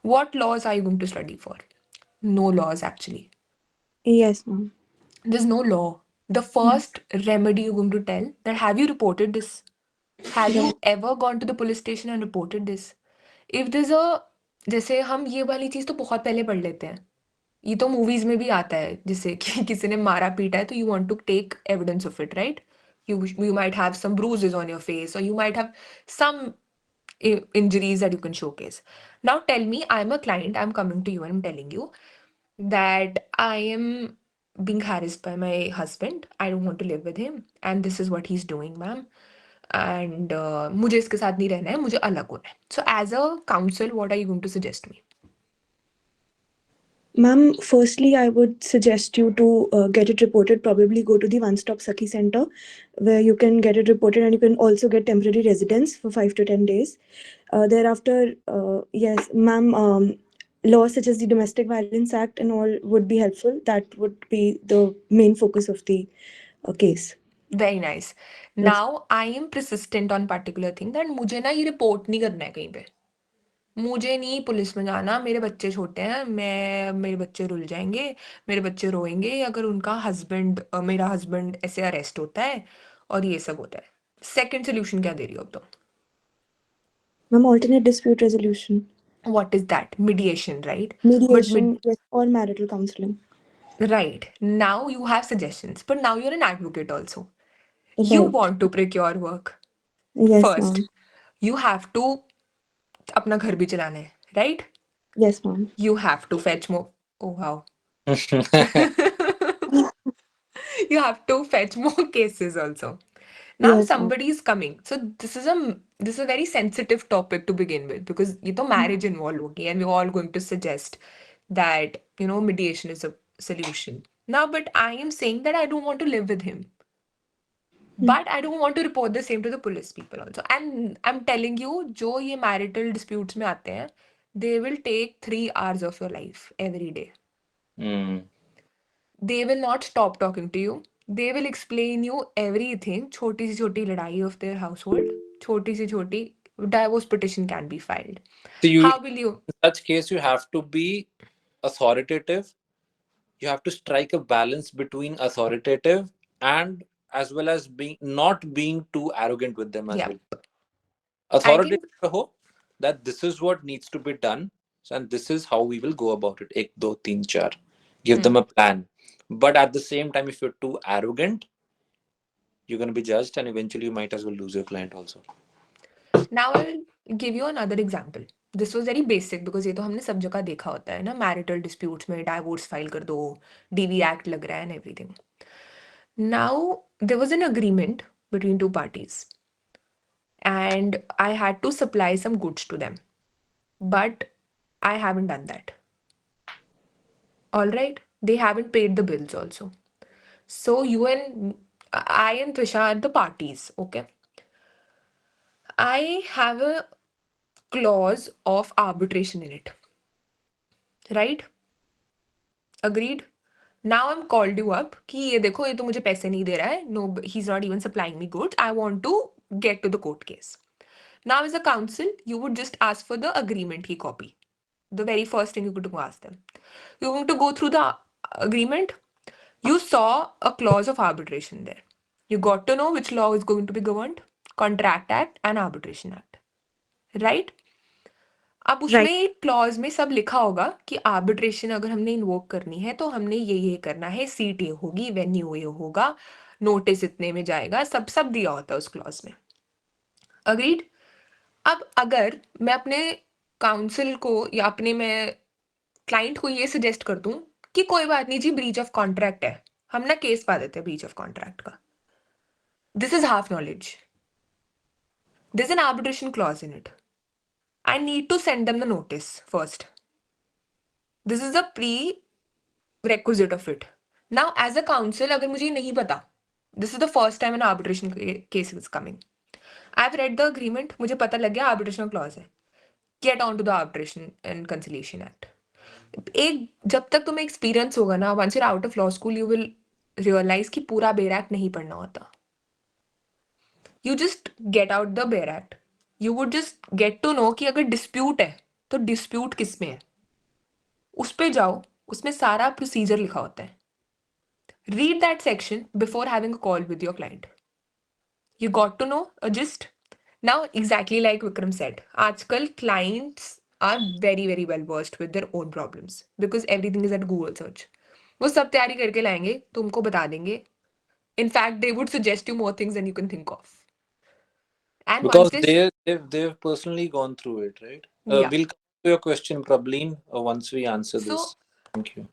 What laws are you going to study for? No laws actually. Yes, ma'am. There's no law. The first remedy you're going to tell that have you reported this? Have you ever gone to the police station and reported this? If there's a जैसे हम ये वाली चीज तो बहुत पहले पढ़ लेते हैं. ये तो मूवीज में भी आता है जैसे कि किसी ने मारा पीटा है तो you want to take evidence of it right. You might have some bruises on your face or you might have some injuries that you can showcase. Now tell me, I'm a client, I'm coming to you and I'm telling you that I am being harassed by my husband. I don't want to live with him, and this is what he's doing, ma'am. And मुझे इसके साथ नहीं रहना है, मुझे अलग होना है. So as a counsel, what are you going to suggest me? Ma'am, firstly, I would suggest you to get it reported. Probably go to the One Stop Sakhi Center, where you can get it reported, and you can also get temporary residence for 5 to 10 days. Thereafter, yes, ma'am, laws such as the Domestic Violence Act and all would be helpful. That would be the main focus of the case. Very nice. Yes. Now I am persistent on particular thing that मुझे ना ये report नहीं करना है कहीं पे. मुझे नहीं पुलिस में जाना, मेरे बच्चे छोटे हैं, मेरे बच्चे रुल जाएंगे, मेरे बच्चे रोएंगे अगर उनका मेरा हस्बैंड ऐसे अरेस्ट होता है और ये सब होता है. सेकंड सोल्यूशन क्या दे रही हो अब तो? Ma'am, alternate dispute resolution, What is that? Mediation, right? mediation, yes, or marital counseling. Right. Now you have suggestions, but now you're an advocate also. You Right. want to procure work. Yes, First, ma'am. you have to अपना घर भी चलाना है, right? Yes, ma'am. You have to fetch more. Oh wow. You have to fetch more cases also. Now Yes, ma'am. somebody is coming. So this is a very sensitive topic to begin with because ये तो marriage involved होगी and we're all going to suggest that mediation is a solution. Now, but I am saying that I don't want to live with him. But I don't want to report the same to the police people also. And I'm telling you, जो ये marital disputes में आते हैं, they will take 3 hours of your life every day. They will not stop talking to you. They will explain you everything. छोटी सी छोटी लड़ाई of their household, छोटी सी छोटी divorce petition can be filed. So How will you? in such case, you have to be authoritative. You have to strike a balance between authoritative and as well as not being too arrogant with them as Yeah. well. Authoritative रहो that this is what needs to be done and this is how we will go about it. 1, 2, 3, 4. Give them a plan. But at the same time, if you're too arrogant, you're going to be judged and eventually you might as well lose your client also. Now I'll give you another example. This was very basic because ये तो हमने सब जगह देखा होता है ना, marital disputes में divorce file कर दो, DV Act लग रहा है and everything. Now there was an agreement between two parties and I had to supply some goods to them, but I haven't done that. All right, they haven't paid the bills also. So I and Trisha are the parties, okay? I have a clause of arbitration in it. Right? Agreed? Now I'm called you up कि ये देखो ये तो मुझे पैसे नहीं दे रहा है. No, he's not even supplying me goods. I want to get to the court case. Now as a counsel, you would just ask for the agreement की copy. The very first thing you could ask them. You're going to go through the agreement. You saw a clause of arbitration there. You got to know which law is going to be governed. Contract Act and Arbitration Act. Right? अब उसमें एक clause में सब लिखा होगा कि arbitration अगर हमने इन्वोक करनी है तो हमने ये करना है, सीट ये होगी, वेन्यू ये होगा, नोटिस इतने में जाएगा, सब दिया होता है उस क्लॉज में. अग्रीड? अब अगर मैं अपने काउंसिल को या अपने मैं क्लाइंट को ये सजेस्ट कर दूं कि कोई बात नहीं जी, ब्रीच ऑफ कॉन्ट्रैक्ट है, हम ना केस पा देते हैं ब्रीच ऑफ कॉन्ट्रैक्ट का. This is half knowledge. This N arbitration clause in it. I need to send them the notice first. This is a prerequisite of it. Now, as a counsel, अगर मुझे नहीं पता, this is the first time an arbitration case is coming. I've read the agreement. मुझे पता लग गया arbitration clause है. Get on to the Arbitration and Conciliation Act. जब तक तुम्हें experience होगा ना, once you're out of law school, you will realize कि पूरा बेर एक्ट नहीं पढ़ना होता. You just get out the बेर act. You would just get to know कि अगर dispute है तो dispute किस में है, उस पे जाओ, उसमें सारा procedure लिखा होता है. Read that section before having a call with your client. You got to know a gist. Now, exactly like Vikram said, आजकल clients are very very well versed with their own problems because everything is at Google search. वो सब तैयारी करके लाएंगे, तुमको बता देंगे. In fact, they would suggest you more things than you can think of. And Because once this, they've personally gone through it, right? yeah. We'll come to your question, Prableen, once we answer So this. Thank you.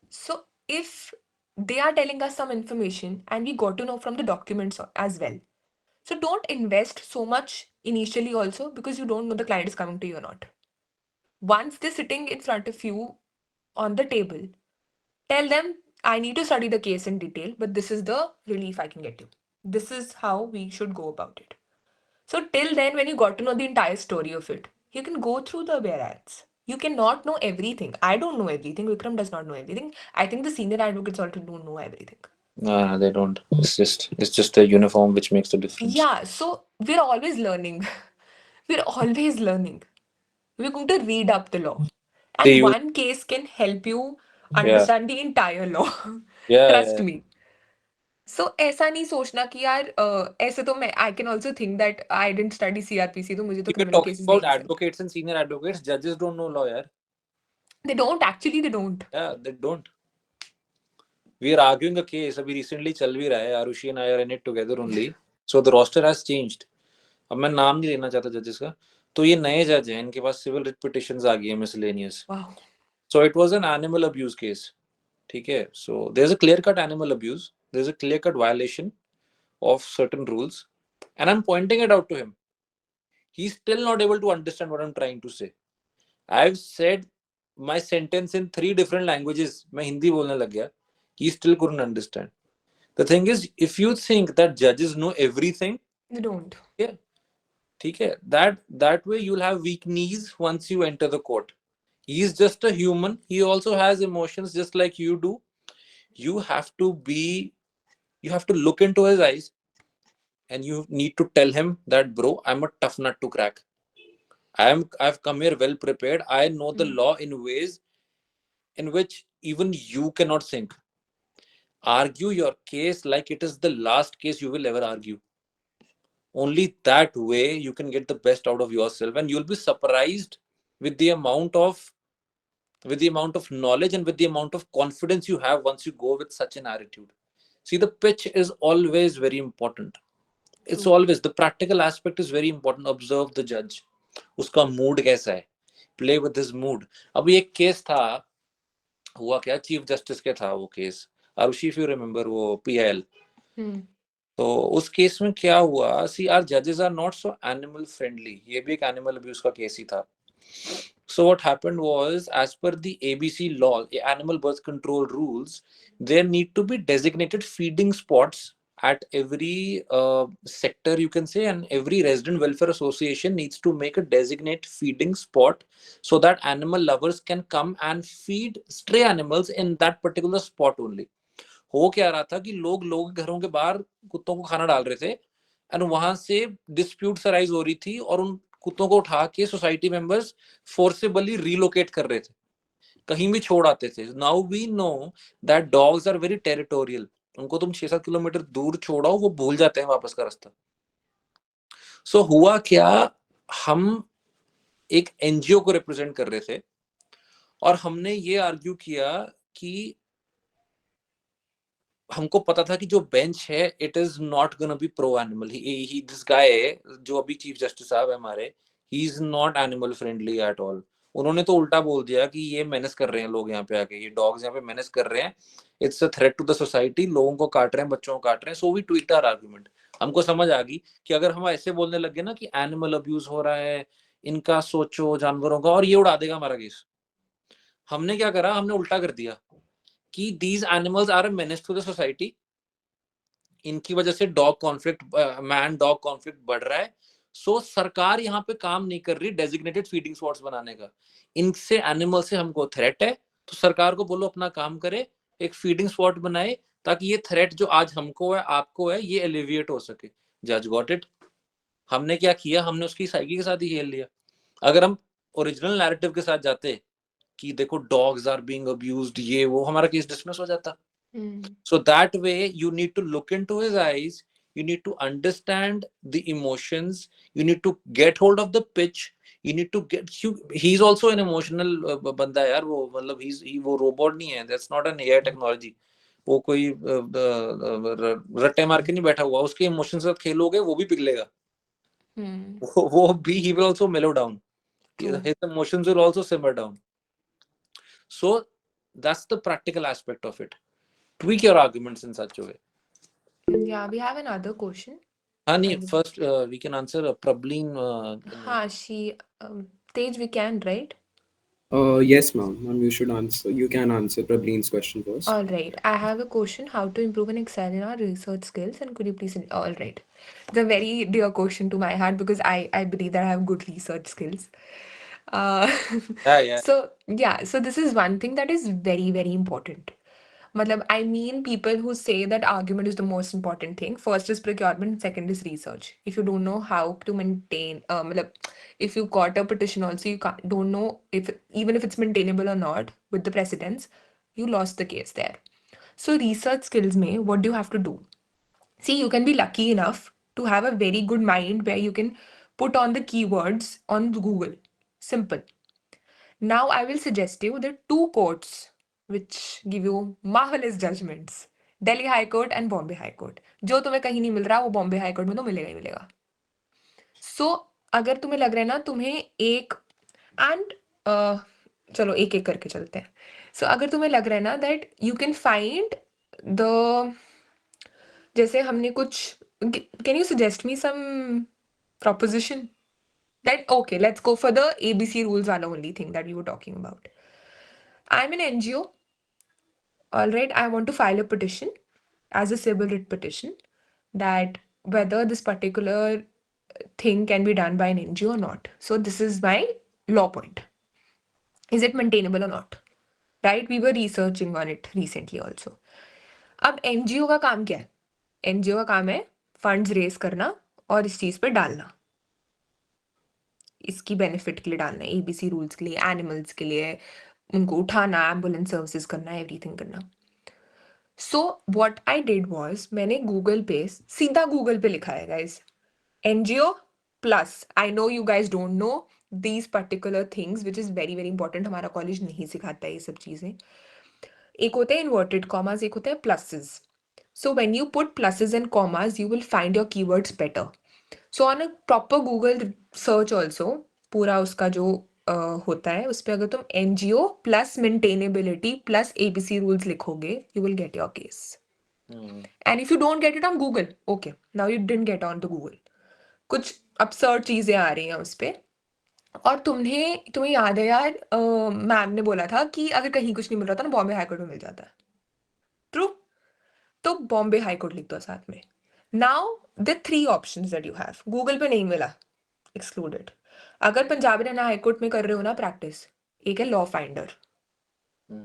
So if they are telling us some information and we got to know from the documents as well. So don't invest so much initially also because you don't know the client is coming to you or not. Once they're sitting in front of you on the table, tell them, I need to study the case in detail, but this is the relief I can get you. This is how we should go about it. So till then, when you got to know the entire story of it, you can go through the bare ads. You cannot know everything. I don't know everything. Vikram does not know everything. I think the senior advocates also don't know everything. No, they don't. It's just the uniform which makes the difference. Yeah, so we're always learning. We're always learning. We're going to read up the law. They And use, one case can help you yeah, understand the entire law. yeah, Trust yeah. me. So ऐसा नहीं सोचना कि यार ऐसे तो मैं I can also think that I didn't study CRPC तो मुझे तो If you're criminal talking cases about नहीं sir. advocates and senior advocates, judges don't know law, yeah. They don't. Yeah, they don't. We are arguing a case. अभी recently चल भी रहा है. Arushi and I are in it together only. So the roster has changed. अब मैं नाम नहीं लेना चाहता जजेस का. तो ये नए जज हैं, इनके पास सिविल पिटिशंस आ गई है miscellaneous. Wow. So it was an animal abuse case. ठीक है. So there's a clear cut animal abuse. There's a clear cut violation of certain rules, and I'm pointing it out to him. He's still not able to understand what I'm trying to say. I've said my sentence in 3 different languages. मैं हिंदी बोलने लग गया. He still couldn't understand. The thing is, if you think that judges know everything, They don't. yeah, ठीक है, that way you'll have weak knees once you enter the court. He's just a human. He also has emotions just like you do. You have to look into his eyes, and you need to tell him that, bro, I'm a tough nut to crack. I've come here well prepared. I know the law in ways in which even you cannot think. Argue your case like it is the last case you will ever argue. Only that way you can get the best out of yourself, and you'll be surprised with the amount of knowledge and with the amount of confidence you have once you go with such an attitude. See, the pitch is always very important. It's True. always, the practical aspect is very important. Observe the judge. उसका mood कैसा है, play with his mood. अभी एक case था, हुआ क्या, chief justice के था वो case, Aarushi if you remember, वो पीएल. तो उस केस में क्या हुआ, सी आर जजेस are not so animal friendly. ये भी एक एनिमल अब्यूज का केस ही था. So what happened was, as per the ABC law, animal birth control rules, there need to be designated feeding spots at every sector, you can say, and every resident welfare association needs to make a designated feeding spot so that animal lovers can come and feed stray animals in that particular spot only. हो क्या रहा था कि लोग घरों के बाहर कुत्तों को खाना डाल रहे थे, एंड वहां से डिस्प्यूट्स अराइज हो रही थी, और उन कुत्तों को उठा के सोसाइटी मेंबर्स फोर्सेबली रिलोकेट कर रहे थे, कहीं भी छोड़ आते थे. Now we know that dogs are very territorial. उनको तुम 6-7 किलोमीटर दूर छोड़ाओ, वो भूल जाते हैं वापस का रास्ता. सो हुआ क्या, हम एक एनजीओ को रिप्रेजेंट कर रहे थे, और हमने ये आर्ग्यू किया कि हमको पता था कि जो बेंच है, it is not gonna be pro animal. He this guy जो अभी चीफ जस्टिस साहब है हमारे, he is not animal friendly at all. उन्होंने तो उल्टा बोल दिया कि ये मेनेस कर रहे हैं लोग यहाँ पे आके, ये डॉग्स यहाँ पे मेनेस कर रहे हैं, it's a threat to the society, लोगों को काट रहे हैं, बच्चों को काट रहे हैं. So we tweet our argument. हमको समझ आ गई कि अगर हम ऐसे बोलने लगे ना कि एनिमल अब्यूज हो रहा है, इनका सोचो जानवरों का, और ये उड़ा देगा हमारा केस. हमने क्या करा, हमने उल्टा कर दिया कि these animals are a menace to the society. इनकी वजह से dog conflict, man dog conflict बढ़ रहा है. सो सरकार यहाँ पे काम नहीं कर रही डेजिग्नेटेड फीडिंग स्पॉट्स बनाने का. इनसे एनिमल से हमको थ्रेट है, तो सरकार को बोलो अपना काम करे, एक फीडिंग स्पॉट बनाए, ताकि ये थ्रेट जो आज हमको है, आपको है, ये एलिविएट हो सके. जज गॉट इट. हमने क्या किया, हमने उसकी साइकी के साथ ही खेल लिया. अगर हम ओरिजिनल नैरेटिव के साथ जाते कि देखो डॉग्स आर बीइंग अब्यूज्ड, ये वो, हमारा केस डिसमिस हो जाता. So that way you need to look into his eyes, you need to understand the emotions, you need to get hold of the pitch, you need to get, he's also an emotional बंदा है यार वो, मतलब वो robot नहीं है, that's not an AI technology. वो कोई रट्टे मार के नहीं बैठा हुआ, उसके इमोशंस के साथ खेलोगे वो भी पिघलेगा. वो भी he will also mellow down. True. His emotions will also simmer down. So that's the practical aspect of it. Tweak your arguments in such a way. Yeah, we have another question. Honey, And first we can answer Prableen. Tej, we can, right? Yes, ma'am. You should answer. You can answer Prableen's question first. All right. I have a question. How to improve and excel in our research skills? And could you please... All right. It's a very dear question to my heart because I believe that I have good research skills. Uh, Yeah. so this is one thing that is very, very important. I mean, people who say that argument is the most important thing. First is procurement, second is research. If you don't know how to maintain, if you got a petition also, don't know if even if it's maintainable or not with the precedents, you lost the case there. So research skills mein, what do you have to do? See, you can be lucky enough to have a very good mind where you can put on the keywords on Google. Simple. Now I will suggest you the two courts which give you marvelous judgments. Delhi High Court and Bombay High Court. जो तुम्हें कहीं नहीं मिल रहा वो Bombay high court में तो मिलेगा ही मिलेगा. सो अगर तुम्हें लग रहा है ना तुम्हें एक एंड चलो एक एक करके चलते हैं. सो अगर तुम्हें लग रहा है ना that you can find the जैसे हमने कुछ can you suggest me some proposition that okay, let's go for the ABC rules wala only thing that you were talking about. I'm an NGO. All right, I want to file a petition as a civil writ petition that whether this particular thing can be done by an NGO or not. So this is my law point. Is it maintainable or not? Right? We were researching on it recently also. अब NGO का काम क्या है? NGO का काम है funds raise करना और इस चीज पे डालना, इसकी बेनिफिट के लिए डालना है, ABC रूल्स के लिए, एनिमल्स के लिए, उनको उठाना, एम्बुलेंस सर्विसेज करना, एवरीथिंग करना. So what I did was मैंने गूगल पे सीधा गूगल पे लिखा है guys NGO plus. I know you guys don't know these particular things which is very very important. हमारा कॉलेज नहीं सिखाता है ये सब चीजें. एक होते हैं इन्वर्टेड कॉमास, एक होते हैं pluses. So when you put pluses and commas you will find your keywords better. So on a proper Google search also पूरा उसका जो होता है उस पर अगर तुम NGO plus maintainability plus ABC rules लिखोगे you will get your case. And if you don't get it on Google, okay now you didn't get on to Google, कुछ absurd चीजें आ रही हैं उस पे. और तुम्हें याद है यार मैम ने बोला था कि अगर कहीं कुछ नहीं मिल रहा था ना बॉम्बे हाई कोर्ट में मिल जाता है. ट्रू. तो बॉम्बे हाई कोर्ट लिख दो साथ में. Now the 3 options that you have. Google पे नहीं मिला, एक्सक्लूडेड. अगर पंजाब हरियाणा हाई कोर्ट में कर रहे हो ना प्रैक्टिस, एक है लॉ फाइंडर,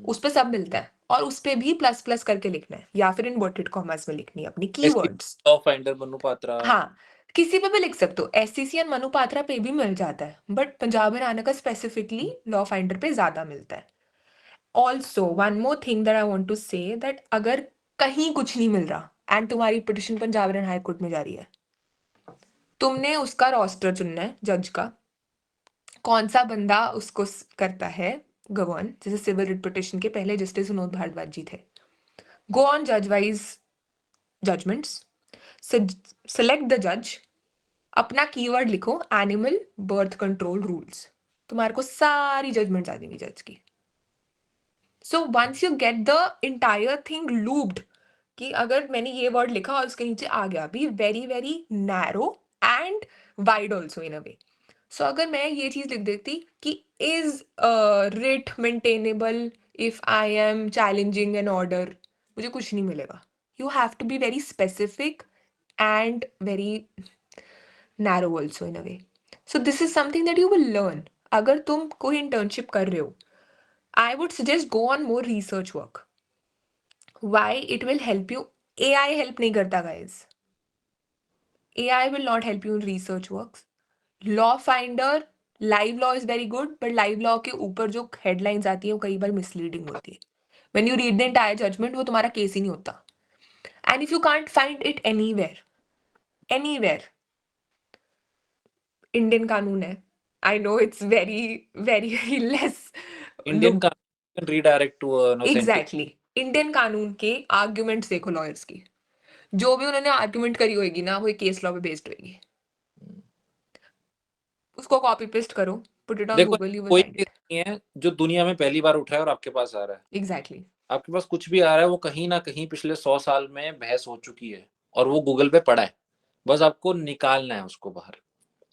उस पे सब मिलता है और उस पे भी प्लस प्लस करके लिखना है या फिर इनवर्टेड कॉमर्स में लिखनी है अपनी keywords. Law finder Manu Patra. हाँ, किसी पे भी लिख सकते हो. SCC एंड मनु पात्रा पे भी मिल जाता है बट पंजाब हरियाणा का स्पेसिफिकली लॉ फाइंडर पे ज्यादा मिलता है. Also one more thing that I want to say that अगर कहीं कुछ नहीं मिल रहा एंड तुम्हारी petition Punjab Haryana high court में जा रही है, तुमने उसका रोस्टर चुनना है जज का, कौन सा बंदा उसको करता है गवर्न. जैसे सिविल रिट पिटिशन के पहले जस्टिस विनोद भारद्वाज जी थे. गो ऑन जज वाइज जजमेंट्स, सेलेक्ट द जज, अपना कीवर्ड लिखो एनिमल बर्थ कंट्रोल रूल्स, तुम्हारे को सारी जजमेंट्स आ जाएंगी जज की. So once you get the entire thing looped कि अगर मैंने ये वर्ड लिखा और उसके नीचे आ गया, be very very narrow and wide also in a way. So अगर मैं ये चीज लिख देती कि is writ maintainable if I am challenging an order, मुझे कुछ नहीं मिलेगा. You have to be very specific and very narrow also in a way. So this is something that you will learn. अगर तुम कोई internship कर रहे हो, I would suggest go on more research work. Why? It will help you. AI help नहीं करता guys. AI will not help you in research works. Law finder, live law is very good, but live law के ऊपर जो headlines आती है वो कई बार misleading होती है. When you read the entire judgment वो तुम्हारा case ही नहीं होता. And if you can't find it anywhere, Indian कानून है. आई know it's very very very less. Indian can redirect to an authentic. Exactly. Indian कानून के आर्ग्यूमेंट्स देखो लॉयर्स की, जो भी उन्होंने आर्ग्यूमेंट करी होगी ना वो केस लॉ पे बेस्ड होगी. उसको कॉपी पेस्ट करो, पुट इट ऑन देखो गूगल, यू विल कोई फाइंड केस इट। नहीं है जो दुनिया में पहली बार उठा है और आपके पास आ रहा है। एग्जैक्टली। आपके पास कुछ भी आ रहा है वो कहीं ना कहीं पिछले 100 साल में बहस हो चुकी है और वो गूगल पे पड़ा है, बस आपको निकालना है उसको बाहर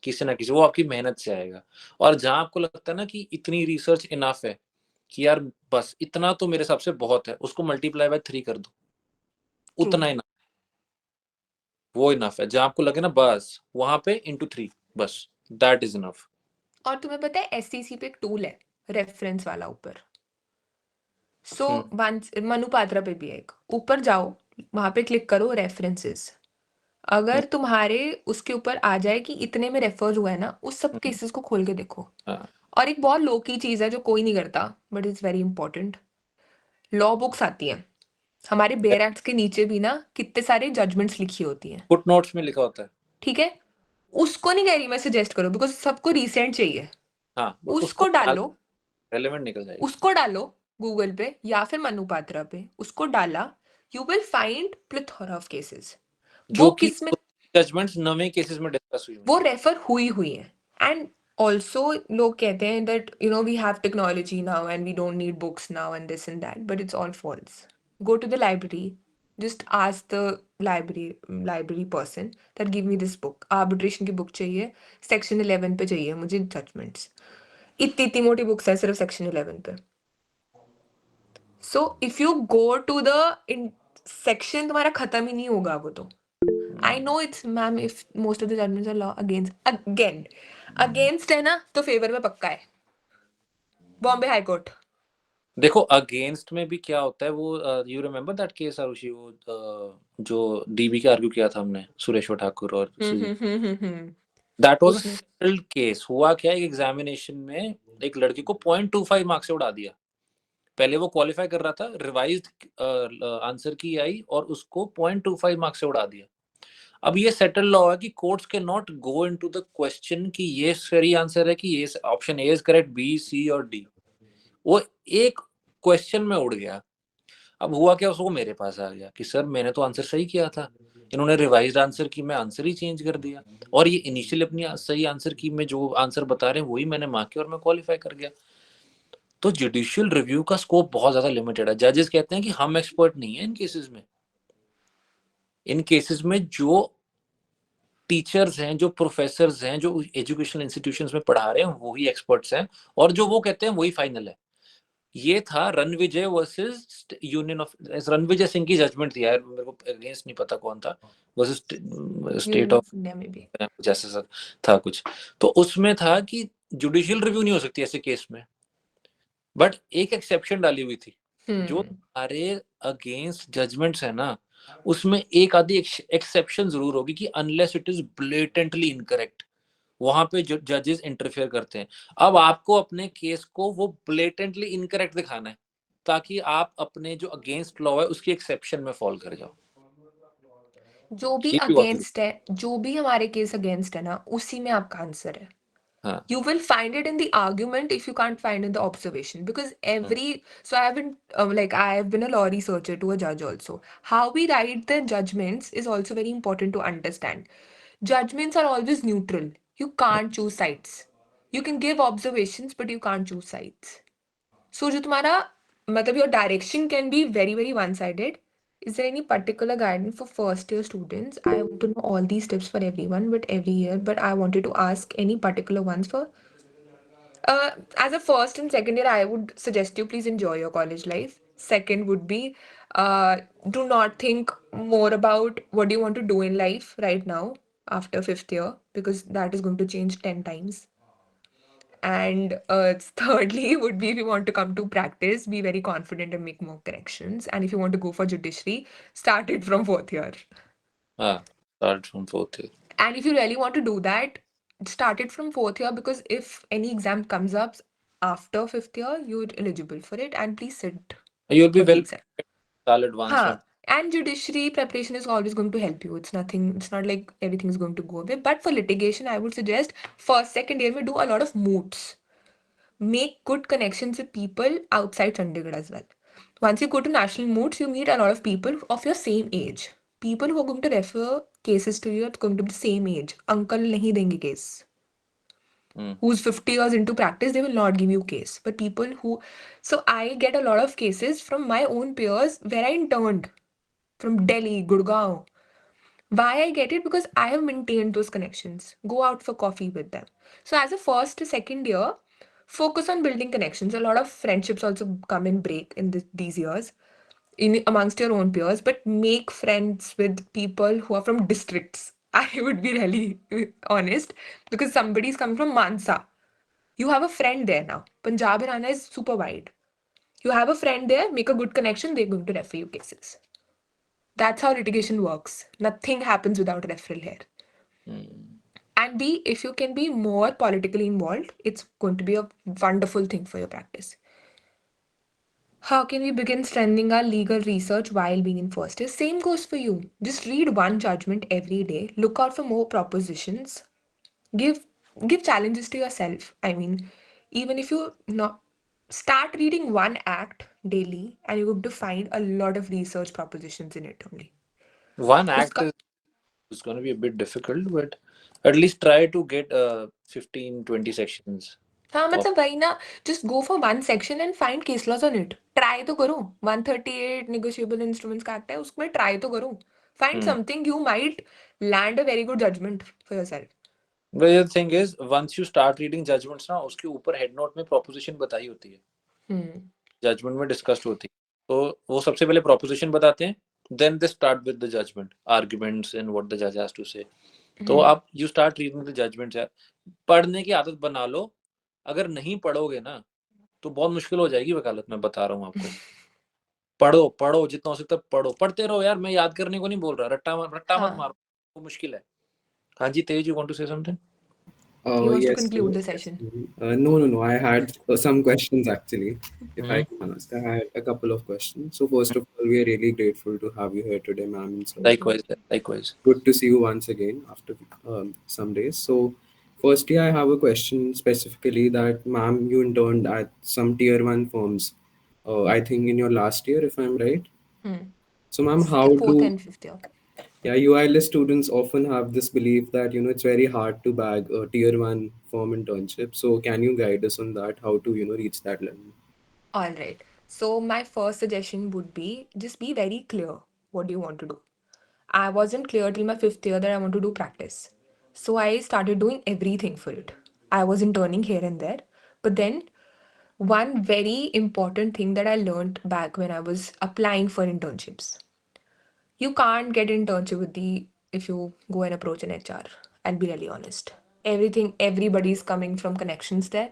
किसी ना किसी, वो आपकी मेहनत से आएगा। और जहां आपको लगता है ना कि इतनी रिसर्च इनफ है कि यार बस इतना तो मेरे हिसाब से बहुत है, उसको मल्टीप्लाई बाय 3 कर दो, ट्रू। उतना इनफ, वो इनफ है। जहां आपको लगे ना बस वहां पे इंटू 3, बस दैट इज इनफ। और तुम्हें पता है एससीसी पे एक टूल है रेफरेंस वाला ऊपर। सो मनु पात्रा पे भी है एक, ऊपर जाओ, वहां पे क्लिक करो रेफरेंसेस। अगर तुम्हारे उसके ऊपर आ जाए कि इतने में रेफर हुआ है ना, उस सब केसेस को खोल के देखो। और एक बहुत लो की चीज है जो कोई नहीं करता, but it's very important. Law books आती हैं हमारे बेयर एक्ट्स के नीचे भी ना, कितने सारे जजमेंट्स लिखी होती हैं, फुट नोट्स में लिखा होता है। ठीक है? उसको नहीं कह रही मैं सजेस्ट करो, बिकॉज सबको रिसेंट चाहिए। हाँ उसको उसको डालो, रेलेवेंट निकल जाएगी। उसको डालो गूगल पे या फिर मनु पात्रा पे, उसको डाला, you will find plethora of cases. जो वो कि किसमें जजमेंट्स नवे केसेस में डिस्कस हुई वो रेफर हुई है। एंड ऑल्सो लोग कहते हैं that you know we have technology now and we don't need books now and this and that, but it's all false. Go to the library, just ask the library person that give me this book, arbitration की book चाहिए, section 11 पे चाहिए मुझे judgements. इतनी इतनी मोटी books है सिर्फ सेक्शन 11 पे। So if you go to the section, तुम्हारा खत्म ही नहीं होगा वो तो। I know it's ma'am, if most of the judgments are law against है ना, तो फेवर में पक्का है बॉम्बे हाई कोर्ट। देखो अगेंस्ट में भी क्या होता है वो, you remember that case Aarushi, वो जो डीबी के आर्ग्यू किया था हमने, सुरेश्वर ठाकुर और दैट वाज अ उसमें सेटल्ड केस। हुआ क्या, एक एग्जामिनेशन में एक लड़की को 0.25 मार्क्स से उड़ा दिया। पहले वो क्वालिफाई कर रहा था, रिवाइज्ड आंसर की आई और उसको 0.25 मार्क्स से उड़ा दिया। अब ये सेटल लॉ है कि courts can not go into the question कि ये सही आंसर है कि ये option A is correct, B, C और डी। वो एक क्वेश्चन में उड़ गया। अब हुआ क्या, उसको मेरे पास आ गया कि सर मैंने तो आंसर सही किया था, इन्होंने रिवाइज्ड आंसर की, मैं आंसर ही चेंज कर दिया, और ये इनिशियल अपनी सही आंसर की में जो आंसर बता रहे हैं वही मैंने मार्क किया और मैं क्वालिफाई कर गया। तो जुडिशियल रिव्यू का स्कोप बहुत ज्यादा लिमिटेड है। जजेस कहते हैं कि हम एक्सपर्ट नहीं है इन केसेस में। इन केसेस में जो टीचर्स हैं, जो प्रोफेसर्स हैं, जो एजुकेशनल इंस्टीट्यूशंस में पढ़ा रहे हैं वही एक्सपर्ट्स हैं, और जो वो कहते हैं वही फाइनल है। ये था Ranvijay versus union of, Ranvijay Singh की जजमेंट थी यार, मेरे को अगेंस्ट नहीं पता कौन था, वर्सेस स्टेट ऑफ जैसा था कुछ। तो उसमें था कि जुडिशियल रिव्यू नहीं हो सकती ऐसे केस में, बट एक एक्सेप्शन डाली हुई थी। जो सारे अगेंस्ट जजमेंट्स है ना, उसमें एक आधी एक्सेप्शन जरूर होगी कि unless it is blatantly incorrect, वहां पे जजेस इंटरफेयर करते हैं। अब आपको अपने केस को वो ब्लेटेंटली इनकरेक्ट दिखाना है ताकि आप अपने जो अगेंस्ट लॉ है उसकी एक्सेप्शन में फॉल कर जाओ। जो भी ये भी बहुत अगेंस्ट है, जो भी हमारे केस अगेंस्ट है ना, उसी में आपका आंसर है। हाँ You will find it in the argument if you can't find in the observation, because so I have been a law researcher to a judge also. How we write the judgments is also very important to understand. Judgments are always neutral. You can't choose sides. You can give observations, but you can't choose sides. So जो तुम्हारा मतलब your direction can be very very one-sided. Is there any particular guidance for first year students? I want to know all these tips for everyone, but every year. But I wanted to ask any particular ones for as a first and second year, I would suggest you please enjoy your college life. Second would be do not think more about what you want to do in life right now after fifth year, because that is going to change 10 times. And thirdly would be if you want to come to practice, be very confident and make more corrections. And if you want to go for judiciary, start it from fourth year. हाँ, start from fourth year. And if you really want to do that, start it from fourth year, because if any exam comes up after fifth year, you're eligible for it. And please sit You'll be for the well exam. all advanced. Haan. And judiciary preparation is always going to help you. It's not like everything is going to go away. But for litigation, I would suggest first, second year, we do a lot of moots. Make good connections with people outside Chandigarh as well. Once you go to national moots, you meet a lot of people of your same age. People who are going to refer cases to you are going to be the same age. Uncle nahi denge case. who's 50 years into practice, they will not give you case. But people who, so I get a lot of cases from my own peers where I interned from Delhi, Gurgaon. Why I get it? Because I have maintained those connections. Go out for coffee with them. So as a first to second year, focus on building connections. A lot of friendships also come and break in these years in amongst your own peers, but make friends with people who are from districts. I would be really honest because somebody's coming from Mansa. You have a friend there now. Punjab and Haryana is super wide. You have a friend there, make a good connection, they're going to refer you cases. That's how litigation works. Nothing happens without referral here. And B, if you can be more politically involved, it's going to be a wonderful thing for your practice. How can we begin strengthening our legal research while being in first year? Same goes for you. Just read one judgment every day. Look out for more propositions. Give give challenges to yourself. I mean, even if you not start reading one act daily, and you're going to find a lot of research propositions in it only. One act Uska, is going to be a bit difficult, but at least try to get 15, 20 sections. हाँ of मतलब वही ना, just go for one section and find case laws on it. Try तो करो. 138 negotiable instruments का act है, उसमें try तो करो. Find something, you might land a very good judgment for yourself. But the thing is, once you start reading judgments ना, उसके ऊपर head note में proposition बताई होती है. Judgment में discussed होती है. तो वो सबसे पहले proposition बताते हैं, then they start with the judgment, arguments and what the judge has to say. तो आप you start reading the judgments यार. पढ़ने की आदत बना लो. अगर नहीं पढ़ोगे ना, तो बहुत मुश्किल हो जाएगी वकालत में, बता रहा हूँ आपको. पढ़ो पढ़ो जितना हो सकता है पढ़ो, पढ़ते रहो यार. मैं याद करने को नहीं बोल रहा, रट्टा मत हाँ. मारो, वो मुश्किल है. हाँ जी, तेज, you want to say something? He wants to Yes. conclude the Yes. session. No. I had some questions actually. If I can ask, I had a couple of questions. So first of all, we are really grateful to have you here today, ma'am. And so Likewise. good to see you once again after some days. So firstly, I have a question specifically that, ma'am, you interned at some tier 1 firms. I think in your last year, if I'm right. So, ma'am, how Fourth do and fifth year. UILS students often have this belief that it's very hard to bag a tier 1 firm internship. So can you guide us on that, how to reach that level? All right. So my first suggestion would be just be very clear. What do you want to do? I wasn't clear till my fifth year that I want to do practice. So I started doing everything for it. I was interning here and there. But then one very important thing that I learned back when I was applying for internships. You can't get internship with the if you go and approach an HR. I'll be really honest. Everybody's coming from connections there.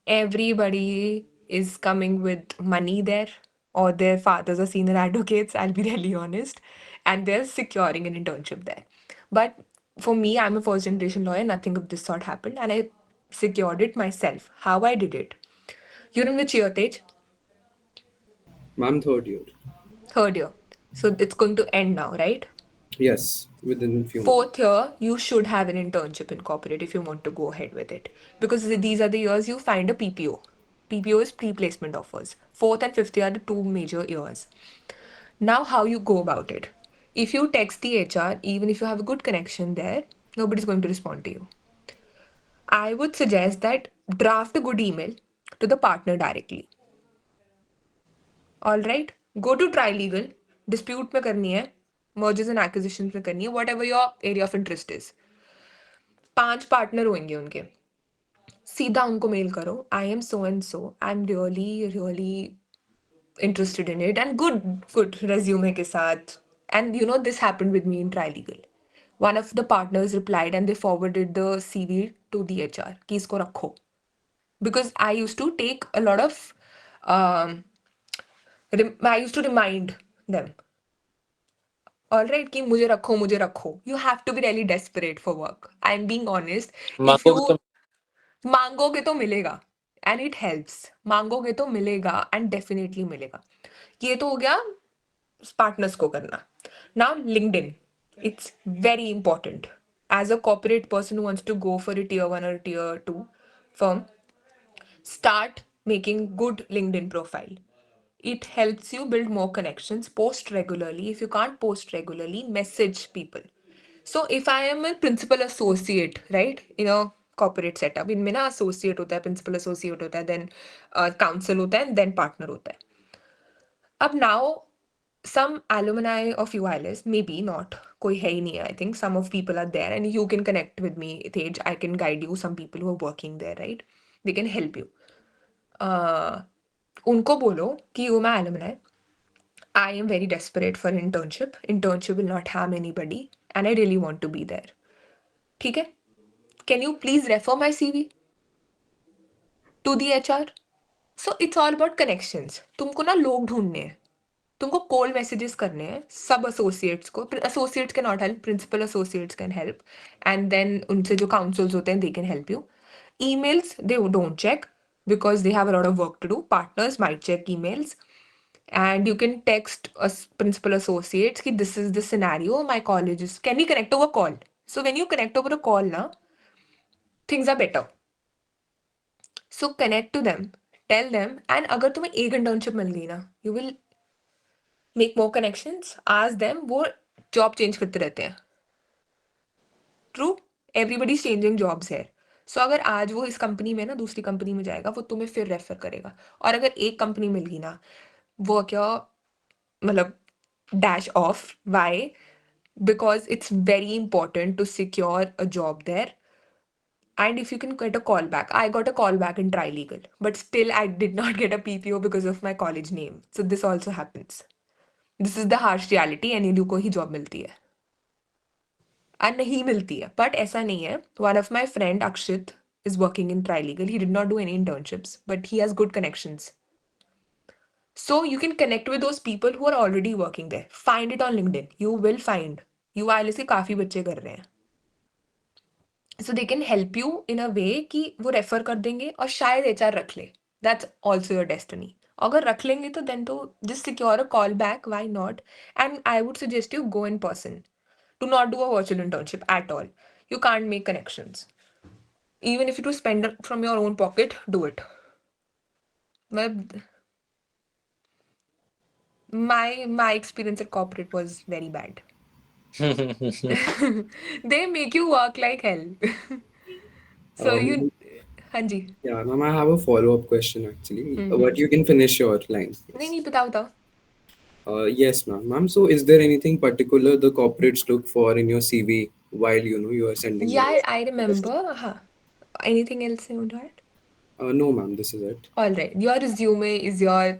Everybody is coming with money there, or their fathers are senior advocates, I'll be really honest, and they're securing an internship there. But for me, I'm a first generation lawyer, nothing of this sort happened, and I secured it myself. How I did it? You're in which year, Tej? Ma'am, third year. Third year. So it's going to end now, right? Yes, within a few months. Fourth year, you should have an internship in corporate if you want to go ahead with it. Because these are the years you find a PPO. PPO is pre-placement offers. Fourth and fifth year are the two major years. Now, how you go about it? If you text the HR, even if you have a good connection there, nobody's going to respond to you. I would suggest that draft a good email to the partner directly. All right, go to Trilegal, dispute में करनी है, mergers and acquisitions में करनी है, whatever your area of interest is. 5 partner होंगे उनके, सीधा उनको मेल करो, I am so and so, I am really interested in it, and good resume के साथ. And this happened with me in Trilegal. One of the partners replied and they forwarded the CV to the HR कि इसको रखो. Because I used to take a lot of I used to remind them. All right, कि मुझे रखो. You have to be really desperate for work. I'm being honest. If you मांगोगे तो मिलेगा, and it helps. मांगोगे तो मिलेगा and definitely मिलेगा. ये तो हो गया partners को करना. Now LinkedIn, it's very important. As a corporate person who wants to go for a tier 1 or a tier 2 firm, start making good LinkedIn profile. It helps you build more connections. Post regularly. If you can't post regularly, message people. So if I am a principal associate, right, in a corporate setup, इनमें ना associate होता है, principal associate होता है, then council होता है, then partner होता है. अब now some alumni of UILS, maybe not, koi hai hi nahi, I think some of people are there and you can connect with me, Tej. I can guide you some people who are working there, right? They can help you. Unko bolo ki you my alumni, I am very desperate for an internship. Internship will not harm anybody and I really want to be there. ठीक है? Can you please refer my CV to the HR? So it's all about connections. तुमको ना लोग ढूंढने हैं, तुमको call messages करने हैं सब एसोसिएट्स को. Associates can not help, principal associates can help, and then उनसे जो काउंसिल्स होते हैं they can help you. Emails they don't check because they have a lot of work to do. Partners might check emails and you can text a principal associates ki this is the scenario, my college is, can we connect over call? So when you connect over a call na, things are better. So connect to them, tell them, and अगर तुम्हें एक internship मिल गई ना, you will make more connections. Ask them, वो job change करते रहते हैं. True, everybody is changing jobs here. So अगर आज वो इस कंपनी में ना दूसरी कंपनी में जाएगा, वो तुम्हें फिर रेफर करेगा. और अगर एक कंपनी मिल गई ना, वो क्या मतलब dash off. Why? Because it's very important to secure a job there. And if you can get a call back, I got a call back in Trilegal, but still I did not get a PPO because of my college name. So this also happens. This is the harsh reality. NLU को ही job मिलती है और नहीं मिलती है, but ऐसा नहीं है. One of my friend Akshit is working in Trilegal. He did not do any internships, but he has good connections. So you can connect with those people who are already working there. Find it on LinkedIn. You will find. UILS के काफी बच्चे कर रहे हैं. So they can help you in a way कि वो refer कर देंगे और शायद HR रख ले. That's also your destiny. अगर रख लेंगे तो then तो just secure a call back. Why not? And I would suggest you go in person. Do not do a virtual internship at all. You can't make connections. Even if you do spend it from your own pocket, do it. My experience at corporate was very bad. They make you work like hell. So you, Hanji. Yeah, ma'am, I have a follow-up question actually. Mhm. But you can finish your line. नहीं बताओ. Yes, ma'am. Ma'am, so is there anything particular the corporates look for in your CV while you are sending Yeah, your... I remember. Anything else you want to add? No, ma'am, this is it. All right. Your resume is your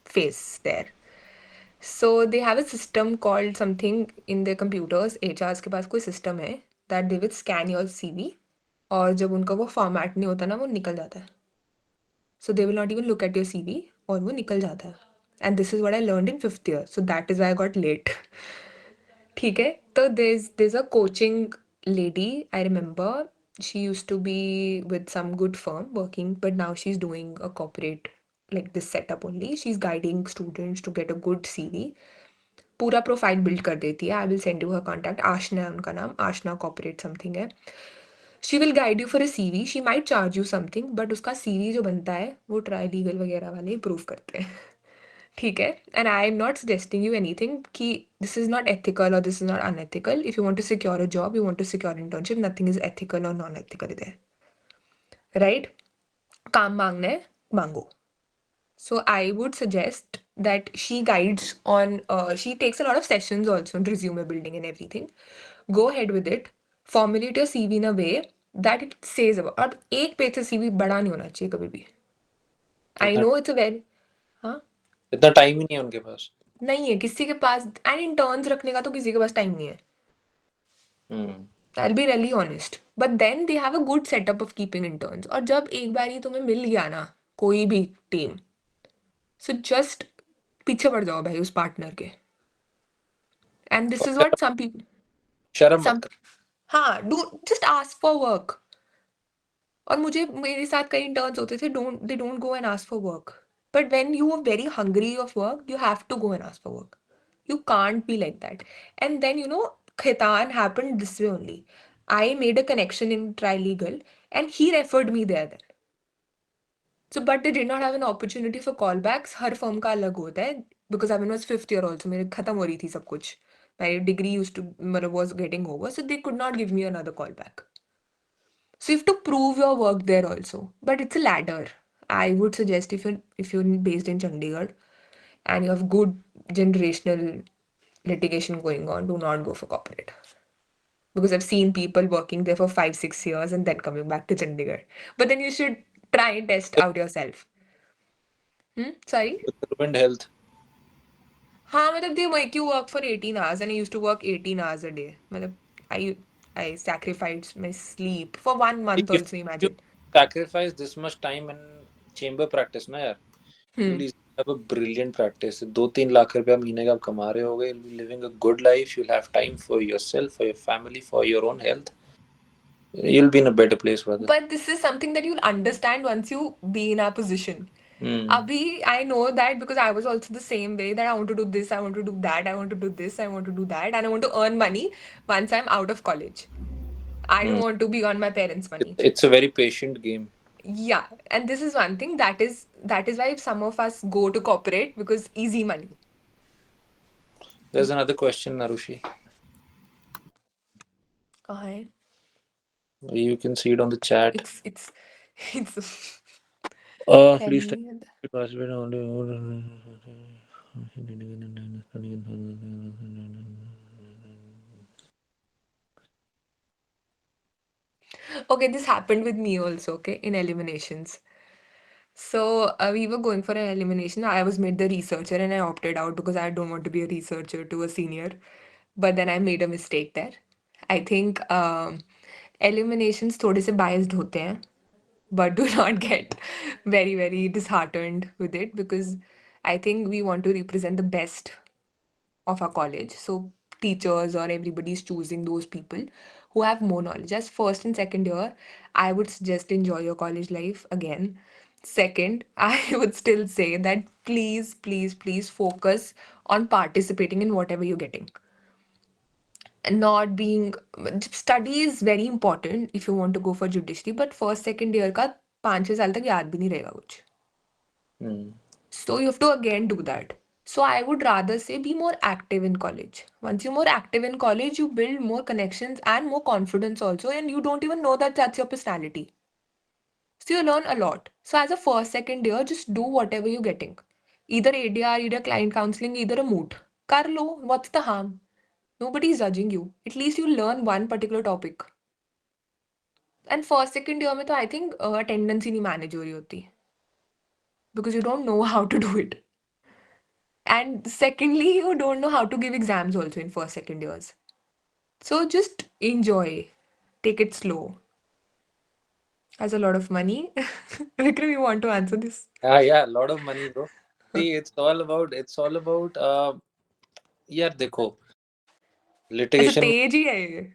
face there. So they have a system called something in their computers. HRs के पास कोई system है that they will scan your CV और जब उनका वो format नहीं होता ना वो निकल जाता है. So they will not even look at your CV और वो निकल जाता है. And this is what I learned in 5th year. So that is why I got late. ठीक है. तो there's a coaching lady, I remember. She used to be with some good firm working, but now she's doing a corporate like this setup only. She's guiding students to get a good CV. पूरा profile build कर देती है. I will send you her contact. Aashna है उनका नाम, Aashna corporate something है. She will guide you for a CV. She might charge you something, but उसका CV जो बनता है वो ट्राई लीगल वगैरह वाले अप्रूव करते हैं. ठीक है. And I am not suggesting you anything कि दिस इज नॉट एथिकल और this is not unethical. If you want to secure a job, you want to secure internship, nothing is ethical और non ethical there. Right? काम मांगना है, मांगो. So I would suggest that she guides on, she takes a lot of sessions also on resume building and everything. Go ahead with it. Formulate your CV in a way that it says about. और एक page से CV बड़ा नहीं होना चाहिए कभी भी. I इतना know it's a very, हाँ इतना टाइम ही नहीं है उनके पास. नहीं है किसी के पास. एंड इंटर्न्स रखने का तो किसी के पास टाइम नहीं है. I'll be really honest. But then they have a good setup of keeping interns. और जब एक बार ही तुम्हें मिल गया ना कोई भी टीम, so just पीछे पड़ जाओ भाई उस पार्टनर के. And this is what some people, शर्म some, मत कर. हाँ, do just ask for work. और मेरे साथ कई interns होते थे, they don't go and ask for work. But when you are very hungry of work, you have to go and ask for work. You can't be like that. And then Khitan happened this way only. I made a connection in Trilegal and he referred me there. So, but they did not have an opportunity for callbacks. Her firm का अलग होता है. Because I was 5th year also. मेरे खत्म हो रही थी सब कुछ. My degree was getting over. So they could not give me another callback. So you have to prove your work there also. But it's a ladder. I would suggest if you're based in Chandigarh and you have good generational litigation going on, do not go for corporate. Because I've seen people working there for 5, 6 years and then coming back to Chandigarh. But then you should try and test out yourself. Sorry? Ruined health. हाँ मतलब they make you work for 18 hours and I used to work 18 hours a day. मतलब I sacrificed my sleep for 1 month If also, you imagine. sacrifice this much time in chamber practice ना यार, Hmm. you'll have a brilliant practice. 2-3 lakh रुपया महीने का आप कमा रहे होगे. You'll be living a good life. You'll have time for yourself, for your family, for your own health. You'll be in a better place, brother. But this is something that you'll understand once you be in our position. Hmm. Abhi, I know that because I was also the same way that I want to do this, I want to do that, I want to do this, I want to do that, and I want to earn money once I'm out of college. I don't want to be on my parents' money. It's a very patient game. Yeah, and this is one thing that is why some of us go to corporate because easy money. There's another question, Narushi. कहाँ है? You can see it on the chat. It's Please tell Penny. me password only. Okay, this happened with me also, okay, in eliminations. So we were going for an elimination. I was made the researcher and I opted out because I don't want to be a researcher to a senior. But then I made a mistake there. I think eliminations थोड़े से biased होते हैं, but do not get very, very disheartened with it because I think we want to represent the best of our college. So teachers or everybody is choosing those people who have more knowledge. As first and second year, I would suggest enjoy your college life again. Second, I would still say that please, please, please focus on participating in whatever you're getting. And not being study is very important if you want to go for judiciary, but first, second year का 5-6 साल तक याद भी नहीं रहेगा कुछ. So you have to again do that. So I would rather say be more active in college. Once you're more active in college, you build more connections and more confidence also, and you don't even know that that's your personality. So you learn a lot. So as a first, second year, just do whatever you're getting. Either ADR, either client counseling, either a moot. Kar lo, what's the harm? Nobody's judging you. At least you learn one particular topic. And first, second year में तो I think attendance ही नहीं manage हो रही होती. Because you don't know how to do it. And secondly, you don't know how to give exams also in first, second years. So just enjoy. Take it slow. Has a lot of money. Vikram, you want to answer this? Yeah, a lot of money, bro. See, it's all about यार देखो अच्छा litigation तेज ही है ये.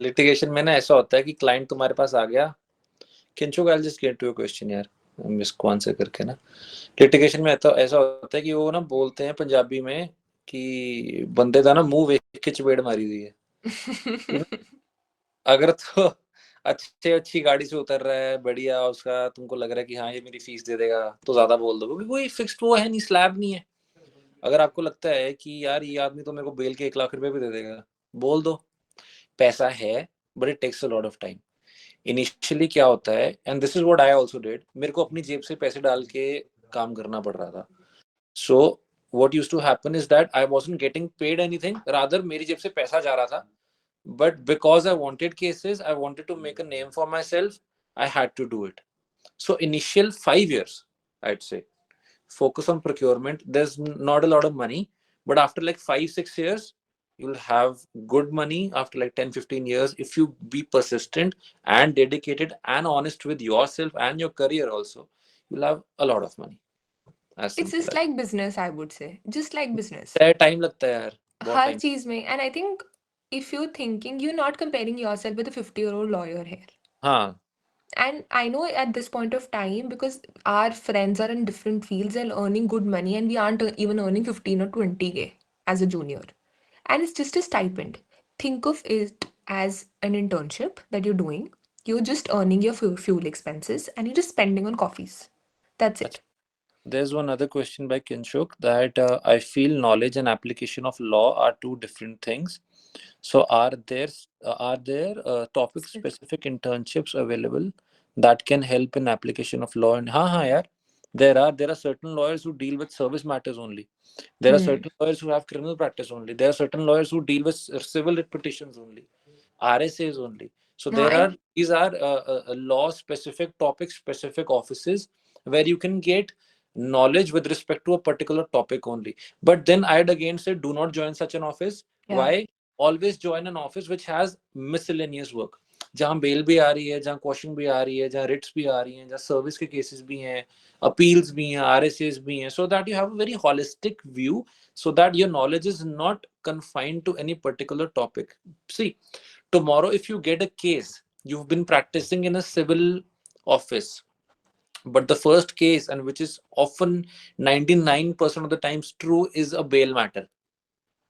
litigation में ना ऐसा होता है कि client तुम्हारे पास आ गया. किंचुक, I'll just get to your question यार. हम इसको आंसर करके ना litigation में ऐसा होता है कि वो ना बोलते हैं पंजाबी में कि बंदे दा ना मुंह वेख के चपेड़ मारी दी है. अगर तो अच्छी गाड़ी से उतर रहा है बढ़िया, उसका तुमको लग रहा है कि हाँ ये मेरी फीस दे देगा तो ज्यादा बोल दो क्योंकि कोई फिक्स्ड वो है नहीं, स्लैब नहीं है. अगर आपको लगता है कि यार ये आदमी तो मेरे को बेल के 1 लाख रुपए भी दे देगा, बोल दो. पैसा है but it takes a lot of time. Initially क्या होता है, and this is what I also did, मेरे को अपनी जेब से पैसे डाल के काम करना पड़ रहा था. So what used to happen is that I wasn't getting paid anything, rather मेरी जेब से पैसा जा रहा था. But because I wanted cases, I wanted to make a name for myself, I had to do it. So initial 5 years, I'd say, focus on procurement. There's not a lot of money, but after like 5-6 years, you'll have good money. After like 10-15 years, if you be persistent and dedicated and honest with yourself and your career also, you'll have a lot of money. As It's simple just as like business, I would say. Just like business. time लगता है यार, बहुत हर time. चीज में. And I think if you're thinking, you're not comparing yourself with a 50-year-old lawyer here. हाँ. And I know at this point of time, because our friends are in different fields and earning good money, and we aren't even earning 15 or 20K as a junior. And it's just a stipend. Think of it as an internship that you're doing. You're just earning your fuel expenses and you're just spending on coffees. That's it. There's one other question by Kinshuk that I feel knowledge and application of law are two different things. So are there topic specific internships available that can help in application of law? And हाँ यार, there are certain lawyers who deal with service matters only. There are certain lawyers who have criminal practice only. There are certain lawyers who deal with civil writ petitions only, RSAs only. So No, and these are law specific, topic specific offices where you can get knowledge with respect to a particular topic only. But then I'd again say, do not join such an office. yeah. Why? Always join an office which has miscellaneous work, जहाँ bell भी आ रही है, जहाँ question भी आ रही है, जहाँ Ritz भी आ रही हैं, जहाँ सर्विस के केसेस भी हैं, अपील्स भी हैं, RSAs भी हैं, so that you have a very holistic view, so that your knowledge is not confined to any particular topic. See, tomorrow if you get a case, you've been practicing in a civil office, but the first case, and which is often 99% of the times true, is a bail matter.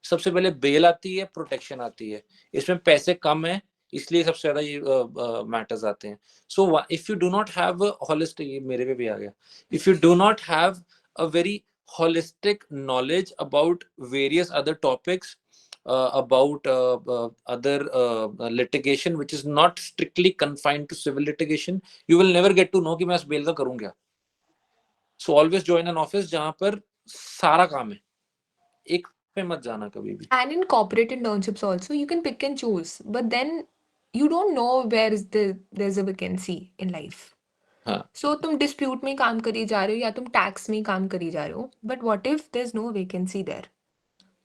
सबसे पहले bell आती है, protection आती है, इसमें पैसे कम है इसलिए सबसे ज्यादा ये मैटर्स आते हैं. सो if you do not have holistic, मेरे पे भी आ गया, if you do not have a very holistic knowledge about various other topics, about other litigation which is not strictly confined to civil litigation, you will never get to know कि मैं इस bell का करूं क्या. So always join an office जहां पर सारा काम है, एक पे मत जाना कभी भी. And in corporate internships also, you can pick and choose, but then you don't know where is there's a vacancy in life. हाँ. So तुम dispute में काम करी जा रहे हो या तुम tax में काम करी जा रहे हो, but what if there's no vacancy there?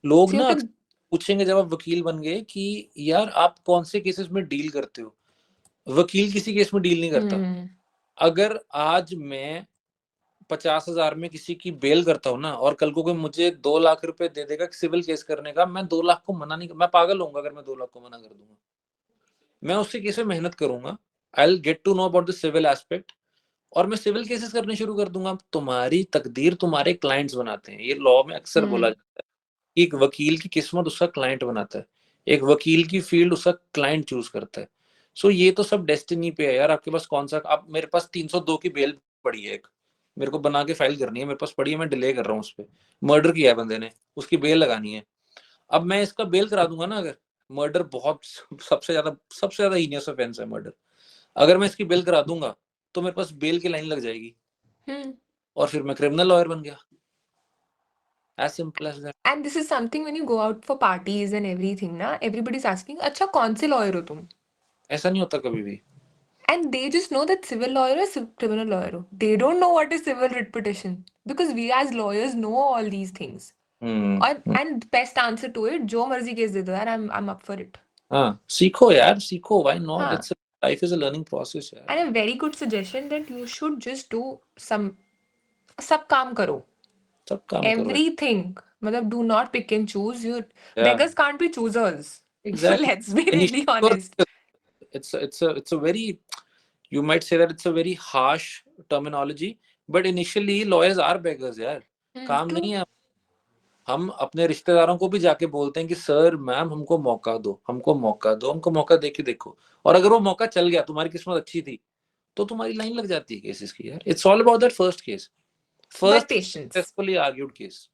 लोग So you ना have to पूछेंगे जब आप वकील बन गए कि यार आप कौन से केसेस में डील करते हो. वकील किसी केस में डील नहीं करता. अगर आज मैं 50,000 में किसी की बेल करता हूँ ना, और कल को कोई मुझे 2 लाख रुपए दे देगा सिविल केस करने का, मैं 2 लाख को मना नहीं, मैं पागल होऊंगा अगर मैं 2 लाख को मना कर दूंगा. मैं उसके केस में मेहनत करूंगा, I will get to know about the civil aspect, और मैं सिविल केसेस करने शुरू कर दूंगा. तुम्हारी तकदीर तुम्हारे क्लाइंट्स बनाते हैं. ये लॉ में अक्सर बोला जाता है, एक वकील की किस्मत उसका क्लाइंट बनाता है, एक वकील की फील्ड उसका क्लाइंट चूज करता है. सो ये तो सब डेस्टिनी पे है यार. आपके पास कौन सा, आप, मेरे पास 302 की बेल पड़ी है, एक मेरे को बना के फाइल करनी है, मेरे पास पड़ी है, मैं डिले कर रहा हूँ उस पर. मर्डर किया है बंदे ने, उसकी बेल लगानी है. अब मैं इसका बेल करा दूंगा ना, अगर मर्डर बहुत सबसे ज्यादा हीनियस ऑफेंस है मर्डर, अगर मैं इसकी बेल करा दूंगा तो मेरे पास बेल की लाइन लग जाएगी, और फिर मैं क्रिमिनल लॉयर बन गया. As simple as that. And this is something when you go out for parties and everything, na, everybody's asking, अच्छा कौन से lawyer हो तुम? ऐसा नहीं होता कभी भी. And they just know that civil lawyer is criminal lawyer हो. They don't know what is civil writ petition, because we as lawyers know all these things. And best answer to it, जो मर्जी case दे दो यार, I'm up for it. हाँ, सीखो यार, सीखो. Why not? हाँ. Life is a learning process यार. And a very good suggestion that you should just do सब काम करो. सब काम करो. Everything. मतलब do not pick and choose. Beggars can't be choosers. Exactly. Let's be really honest. It's a very, you might say that it's a very harsh terminology, but initially lawyers are beggars यार. काम नहीं है. हम अपने रिश्तेदारों को भी जाके बोलते हैं कि सर मैम हमको मौका दो, हमको मौका दो, हमको मौका दे के देखो. और अगर वो मौका चल गया, तुम्हारी किस्मत अच्छी थी, तो तुम्हारी लाइन लग जाती है केसेस की यार. It's all about that first case. First patience. successfully argued case.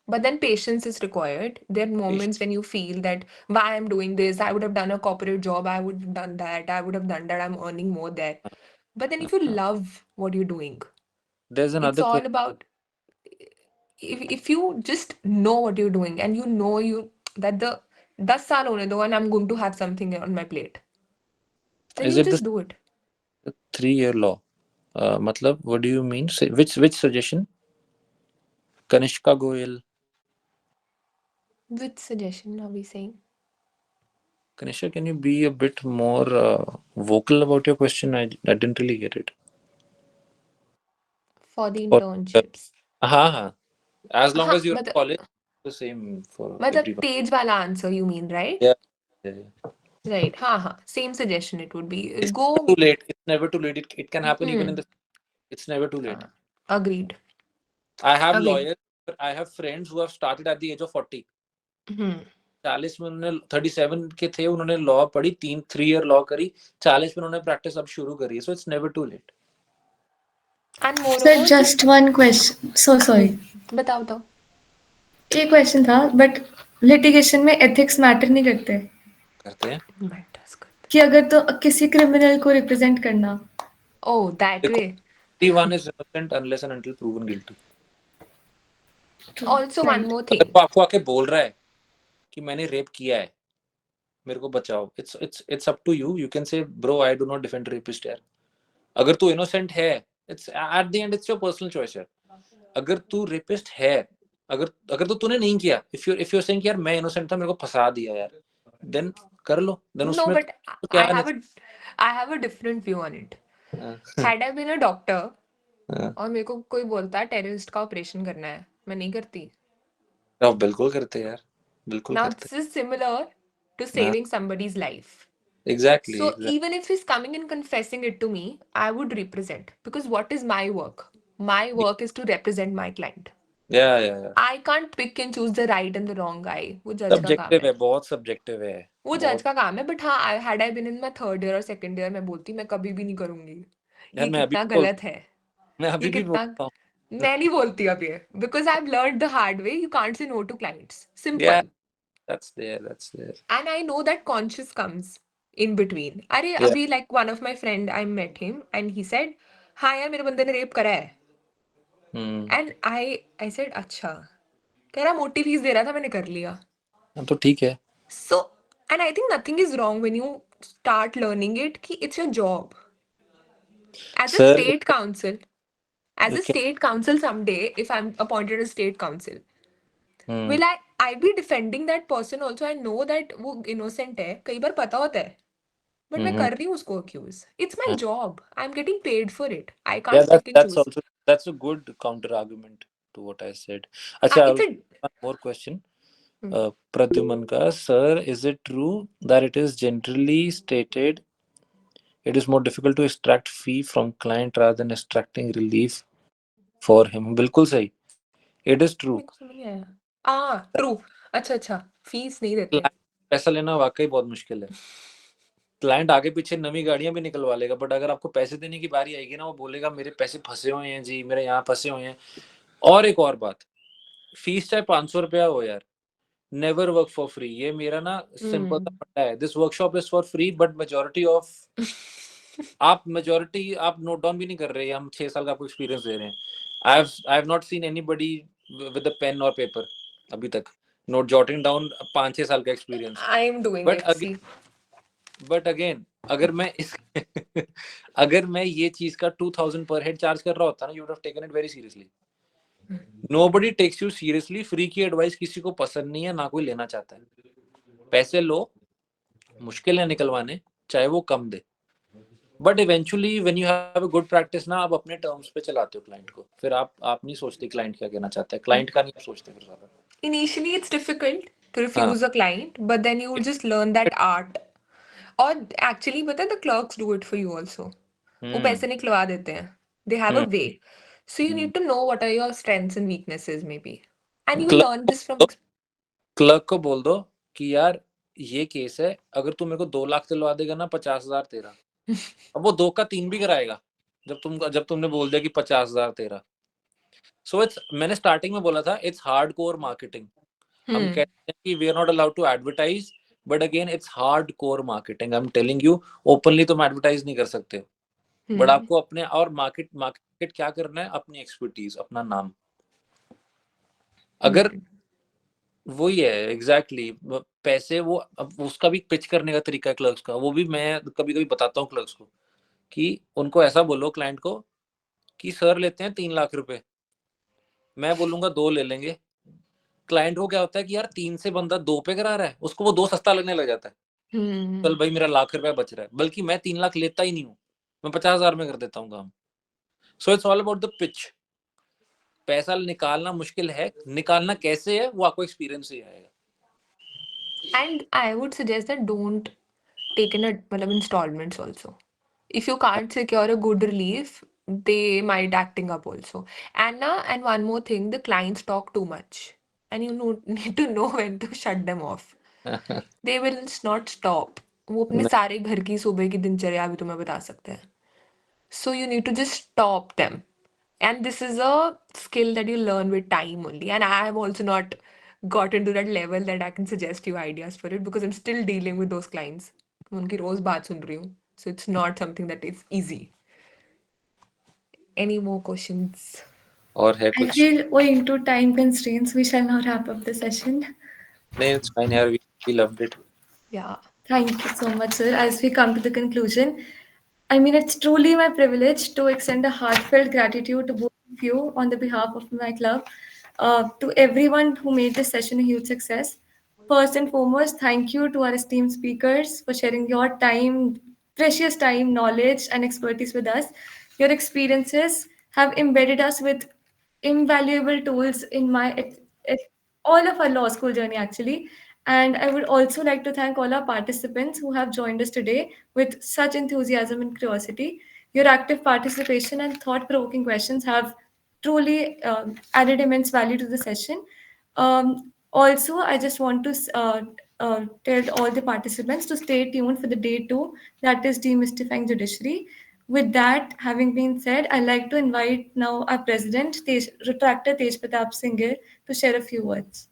But then patience is required. There are moments when you feel that why I'm doing this, I would have done a corporate job, I would have done that, I'm earning more there. But then if you love what you're doing, There's it's another all about, if you just know what you're doing and you know that the 10 saal hone do and I'm going to have something on my plate, then Is you it just do it. 3-year law? Matlab, what do you mean? Say, which suggestion? Kanishka Goyal. Which suggestion are we saying? Kanishka, can you be a bit more vocal about your question? I didn't really get it. For the internships. हाँ. As long as you're in matlab- college, the same for Matlab everyone. page wala answer you mean, right? Yeah. Right. Same suggestion it would be. It's Go. never too late. It's never too late. It can happen even in the. It's never too late. Agreed. I have Agreed. lawyers. I have friends who have started at the age of 40. 40 में उन्होंने 37 के थे, उन्होंने law पढ़ी, 3 year law करी, 40 में उन्होंने practice अब शुरू करी. So it's never too late. And moreover, sir just one question, so sorry, बताओ. एक क्वेश्चन था, बट लिटिगेशन में एथिक्स मैटर नहीं करते. करते हैं। Matters करते कि अगर तो किसी क्रिमिनल को रिप्रेजेंट करना. हैं. Oh, that देखो, way. everyone is innocent unless and until proven guilty. Also, one Right. more अगर thing. वो आपको आके बोल रहा है कि मैंने रेप किया है, मेरे को बचाओ, it's up to you. You can say, bro, I do not defend rapist यार. अगर तू innocent है, it's at the end it's your personal choice यार. अगर तू रेपिस्ट है, अगर तो तूने नहीं किया, if you're saying कि यार मैं innocent था, मेरे को फंसा दिया यार, then कर लो, then No, उसमें but तो क्या है I have a different view on it. Had I been a doctor और मेरे को कोई बोलता है टेररिस्ट का ऑपरेशन करना है, मैं नहीं करती. आप बिल्कुल करते यार, बिल्कुल Now करते. this is similar to saving somebody's life. Exactly, So exactly. even if he's coming and confessing it to me, I would represent, because what is my work? My work is to represent my client. Yeah. I can't pick and choose the right and the wrong guy. वो जज का काम subjective है. है, बहुत subjective है. वो बहुत जज का काम है. बट हाँ, had I been in my third year और second year, मैं बोलती मैं कभी भी नहीं करूंगी. यार ये मैं अभी कितना बोल गलत है. मैं ये अभी भी कितना बोलता हूँ. मैं नहीं बोलती अब ये, because I've learned the hard way. You can't say no to clients. Simple. Yeah, that's there. And I know that conscious comes in between. अरे Yeah. अभी like one of my friend, I met him and he said, हाँ यार मेरे बंदे ने rape करा है. And I said, अच्छा. कह रहा मोटी फीस दे रहा था, मैंने कर लिया. तो ठीक है. So, and I think nothing is wrong when you start learning it कि it's your job. As a Sir, state council, as you a can, state council someday, if I'm appointed as state council, Hmm. will I be defending that person also? I know that वो innocent है, कई बार पता होता है, but मैं कर रही हूँ उसको accuse. It's my job. I'm getting paid for it. I Yeah, can't pick and that's choose. also that's a good counter argument to what I said. Acha, It's a one more question. Pradyuman ka, sir, is it true that it is generally stated it is more difficult to extract fee from client rather than extracting relief for him? बिल्कुल सही. It is true. मेरे को समझ नहीं आया. True. अच्छा, fees नहीं देते. Client पैसा लेना वाकई बहुत मुश्किल है. क्लाइंट आगे पीछे नवी गाड़ियां भी निकलवा लेगा, बट अगर आपको पैसे देने की बारी आएगी ना, वो बोलेगा मेरे पैसे फंसे हुए हैं जी, मेरे यहाँ फंसे हुए हैं. और एक और बात, फीस चाहे 500 रुपया हो यार, नेवर वर्क फॉर फ्री. ये मेरा ना सिंपल सा फंडा है. This workshop is for free, but majority आप नोट डाउन भी नहीं कर रहे. हम 6 साल का आपको एक्सपीरियंस दे रहे हैं. I have not seen anybody with a pen और पेपर अभी तक नोट जॉटिंग डाउन 5-6 साल का experience. I am doing but it. See. But again अगर मैं इस अगर मैं ये चीज का 2000 पर हेड चार्ज कर रहा होता ना, you would have taken it very seriously. Nobody takes you seriously. Free की एडवाइस किसी को पसंद नहीं है, ना कोई लेना चाहता है. पैसे लो, मुश्किल है निकलवाने, चाहे वो कम दे. But eventually when you have a good practice ना, आप अपने टर्म्स पे चलाते हो क्लाइंट को. फिर आप नहीं सोचते क्लाइंट क्या कहना चाहता है. क्लाइंट का नहीं सोचते फिर ज्यादा. Initially, it's difficult to refuse a client, but then you just learn that art. Or actually, पता है, the clerks do it for you also. वो पैसे निकलवा देते हैं. They have a way. So you need to know what are your strengths and weaknesses maybe. And you learn this from clerk को बोल दो कि यार ये केस है, अगर तू मेरे को 2 लाख दिलवा देगा ना, 50,000 तेरा. अब वो 2 का 3 भी कराएगा जब तुमने बोल दिया कि 50,000 तेरा. सो इट्स, मैंने स्टार्टिंग में बोला था, इट्स हार्डकोर मार्केटिंग. हम कहते हैं कि we are not allowed to advertise, but again it's hardcore marketing. I am telling you, openly तुम एडवर्टाइज नहीं कर सकते, बट आपको अपने और मार्केट क्या करना है, अपनी एक्सपर्टीज, अपना नाम. अगर वही है एग्जैक्टली पैसे, वो अब उसका भी पिच करने का तरीका है क्लर्क्स का. वो भी मैं कभी कभी बताता हूँ क्लर्क्स को कि उनको ऐसा बोलो क्लाइंट को कि सर लेते हैं 3 लाख रुपए, मैं बोलूंगा 2 ले लेंगे. क्लाइंट को क्या होता है कि यार 3 से बंदा 2 पे करा रहा है, उसको वो 2 सस्ता लगने लग जाता है. चल भाई मेरा लाख रुपया बच रहा है, बल्कि मैं 3 लाख लेता ही नहीं हूँ, मैं 50,000 में कर देता हूँ काम. So it's all about the pitch. पैसा निकालना मुश्किल है, निकालना कैसे है वो आपको एक्सपीरियंस से आएगा. And I would suggest that don't take in installments also. If you can't secure a good relief, they might acting up also. And one more thing, the clients talk too much. And you need to know when to shut them off. They will not stop. वो अपने सारे घर की सुबह की दिनचर्या भी तुम्हें बता सकते हैं. So you need to just stop them. And this is a skill that you learn with time only. And I am also not gotten to that level that I can suggest you ideas for it because I'm still dealing with those clients. उनकी रोज बात सुन रही हूँ. So it's not something that is easy. Any more questions? और है I कुछ? feel owing to time constraints, we shall now wrap up the session. नहीं, it's fine यार, we loved it. Yeah. Thank you so much, sir. As we come to the conclusion, I mean, it's truly my privilege to extend a heartfelt gratitude to both of you on the behalf of my club, to everyone who made this session a huge success. First and foremost, thank you to our esteemed speakers for sharing your time, precious time, knowledge, and expertise with us. Your experiences have embedded us with invaluable tools in all of our law school journey, actually. And I would also like to thank all our participants who have joined us today with such enthusiasm and curiosity. Your active participation and thought provoking questions have truly added immense value to the session. Also, I just want to tell all the participants to stay tuned for the day two, that is demystifying judiciary. With that having been said, I'd like to invite now our president, Retractor Tej Pratap Singh, to share a few words.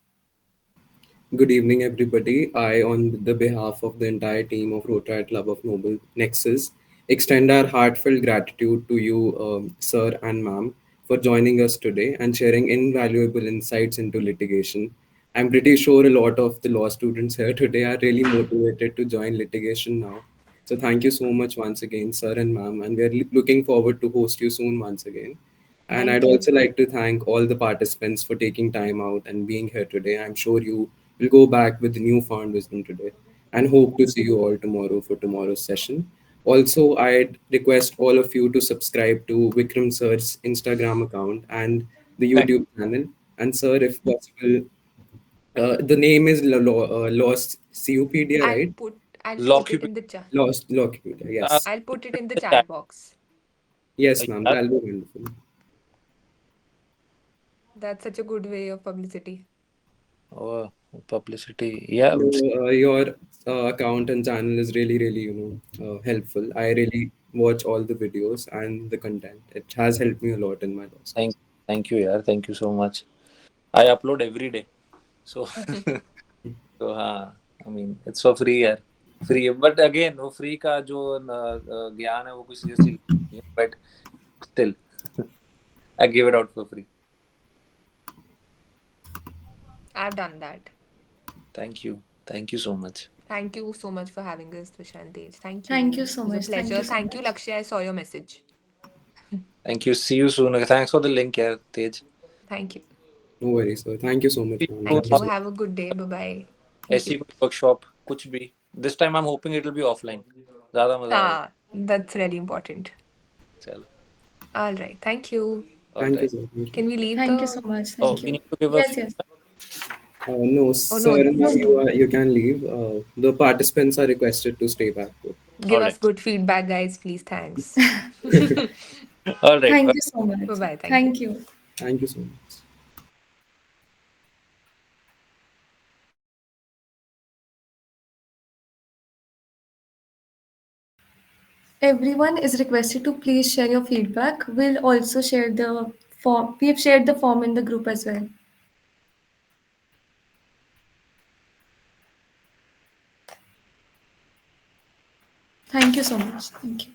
Good evening, everybody. I, on the behalf of the entire team of Rotary Club of Noble Nexus, extend our heartfelt gratitude to you, sir and ma'am, for joining us today and sharing invaluable insights into litigation. I'm pretty sure a lot of the law students here today are really motivated to join litigation now. So thank you so much once again, sir and ma'am, and we're looking forward to host you soon once again. And Thank I'd you. also like to thank all the participants for taking time out and being here today. I'm sure you will go back with newfound wisdom today and hope to see you all tomorrow for tomorrow's session. Also, I'd request all of you to subscribe to Vikram Sir's Instagram account and the Thank YouTube channel. And sir, if possible, the name is Lost Cupedia, I'll right? put I'll put it Lockup. in the chat. Lost Lockpedia, yes. I'll put it in the The chat chat. box. Yes, ma'am, यार, that'll be wonderful. That's such a good way of publicity. oh, publicity. Yeah, Your account and channel is really, really, helpful. I really watch all the videos and the content. It has helped me a lot in my law school. thank you यार, thank you so much. I upload every day. So so हाँ, I mean it's for free यार, free. But again वो free का जो ज्ञान है वो कुछ seriously नहीं है, but still I give it out for free. I've done that. Thank you so much. Thank you so much for having us, Trisha and Tej. Thank you. Thank you so It was a much. Thank pleasure. you so Thank you, much. Lakshya. I saw your message. Thank you. See you soon. Thanks for the link यार, Tej. Thank you. No worries, sir. Thank you so much, ma'am. Thank That you. was Have a good day. Bye bye. Thank ऐसी you. कोई workshop कुछ भी. This time I'm hoping it will be offline. ज़्यादा मजा आएगा. That's really important. चलो. All right. Thank you. All Thank you, right. sir. Thank you. Can we leave Thank the? you so much. Oh, Thank we you. need to give a Yes, yes. No, Oh, sir, no. and ma'am, you can leave. The participants are requested to stay back, though. Give All us right. good feedback, guys. Please. Thanks. All right. Thank you so much. Bye bye. Thank you. Thank you. Thank you so much. Everyone is requested to please share your feedback. We'll also share the form. We have shared the form in the group as well. Thank you so much. Thank you.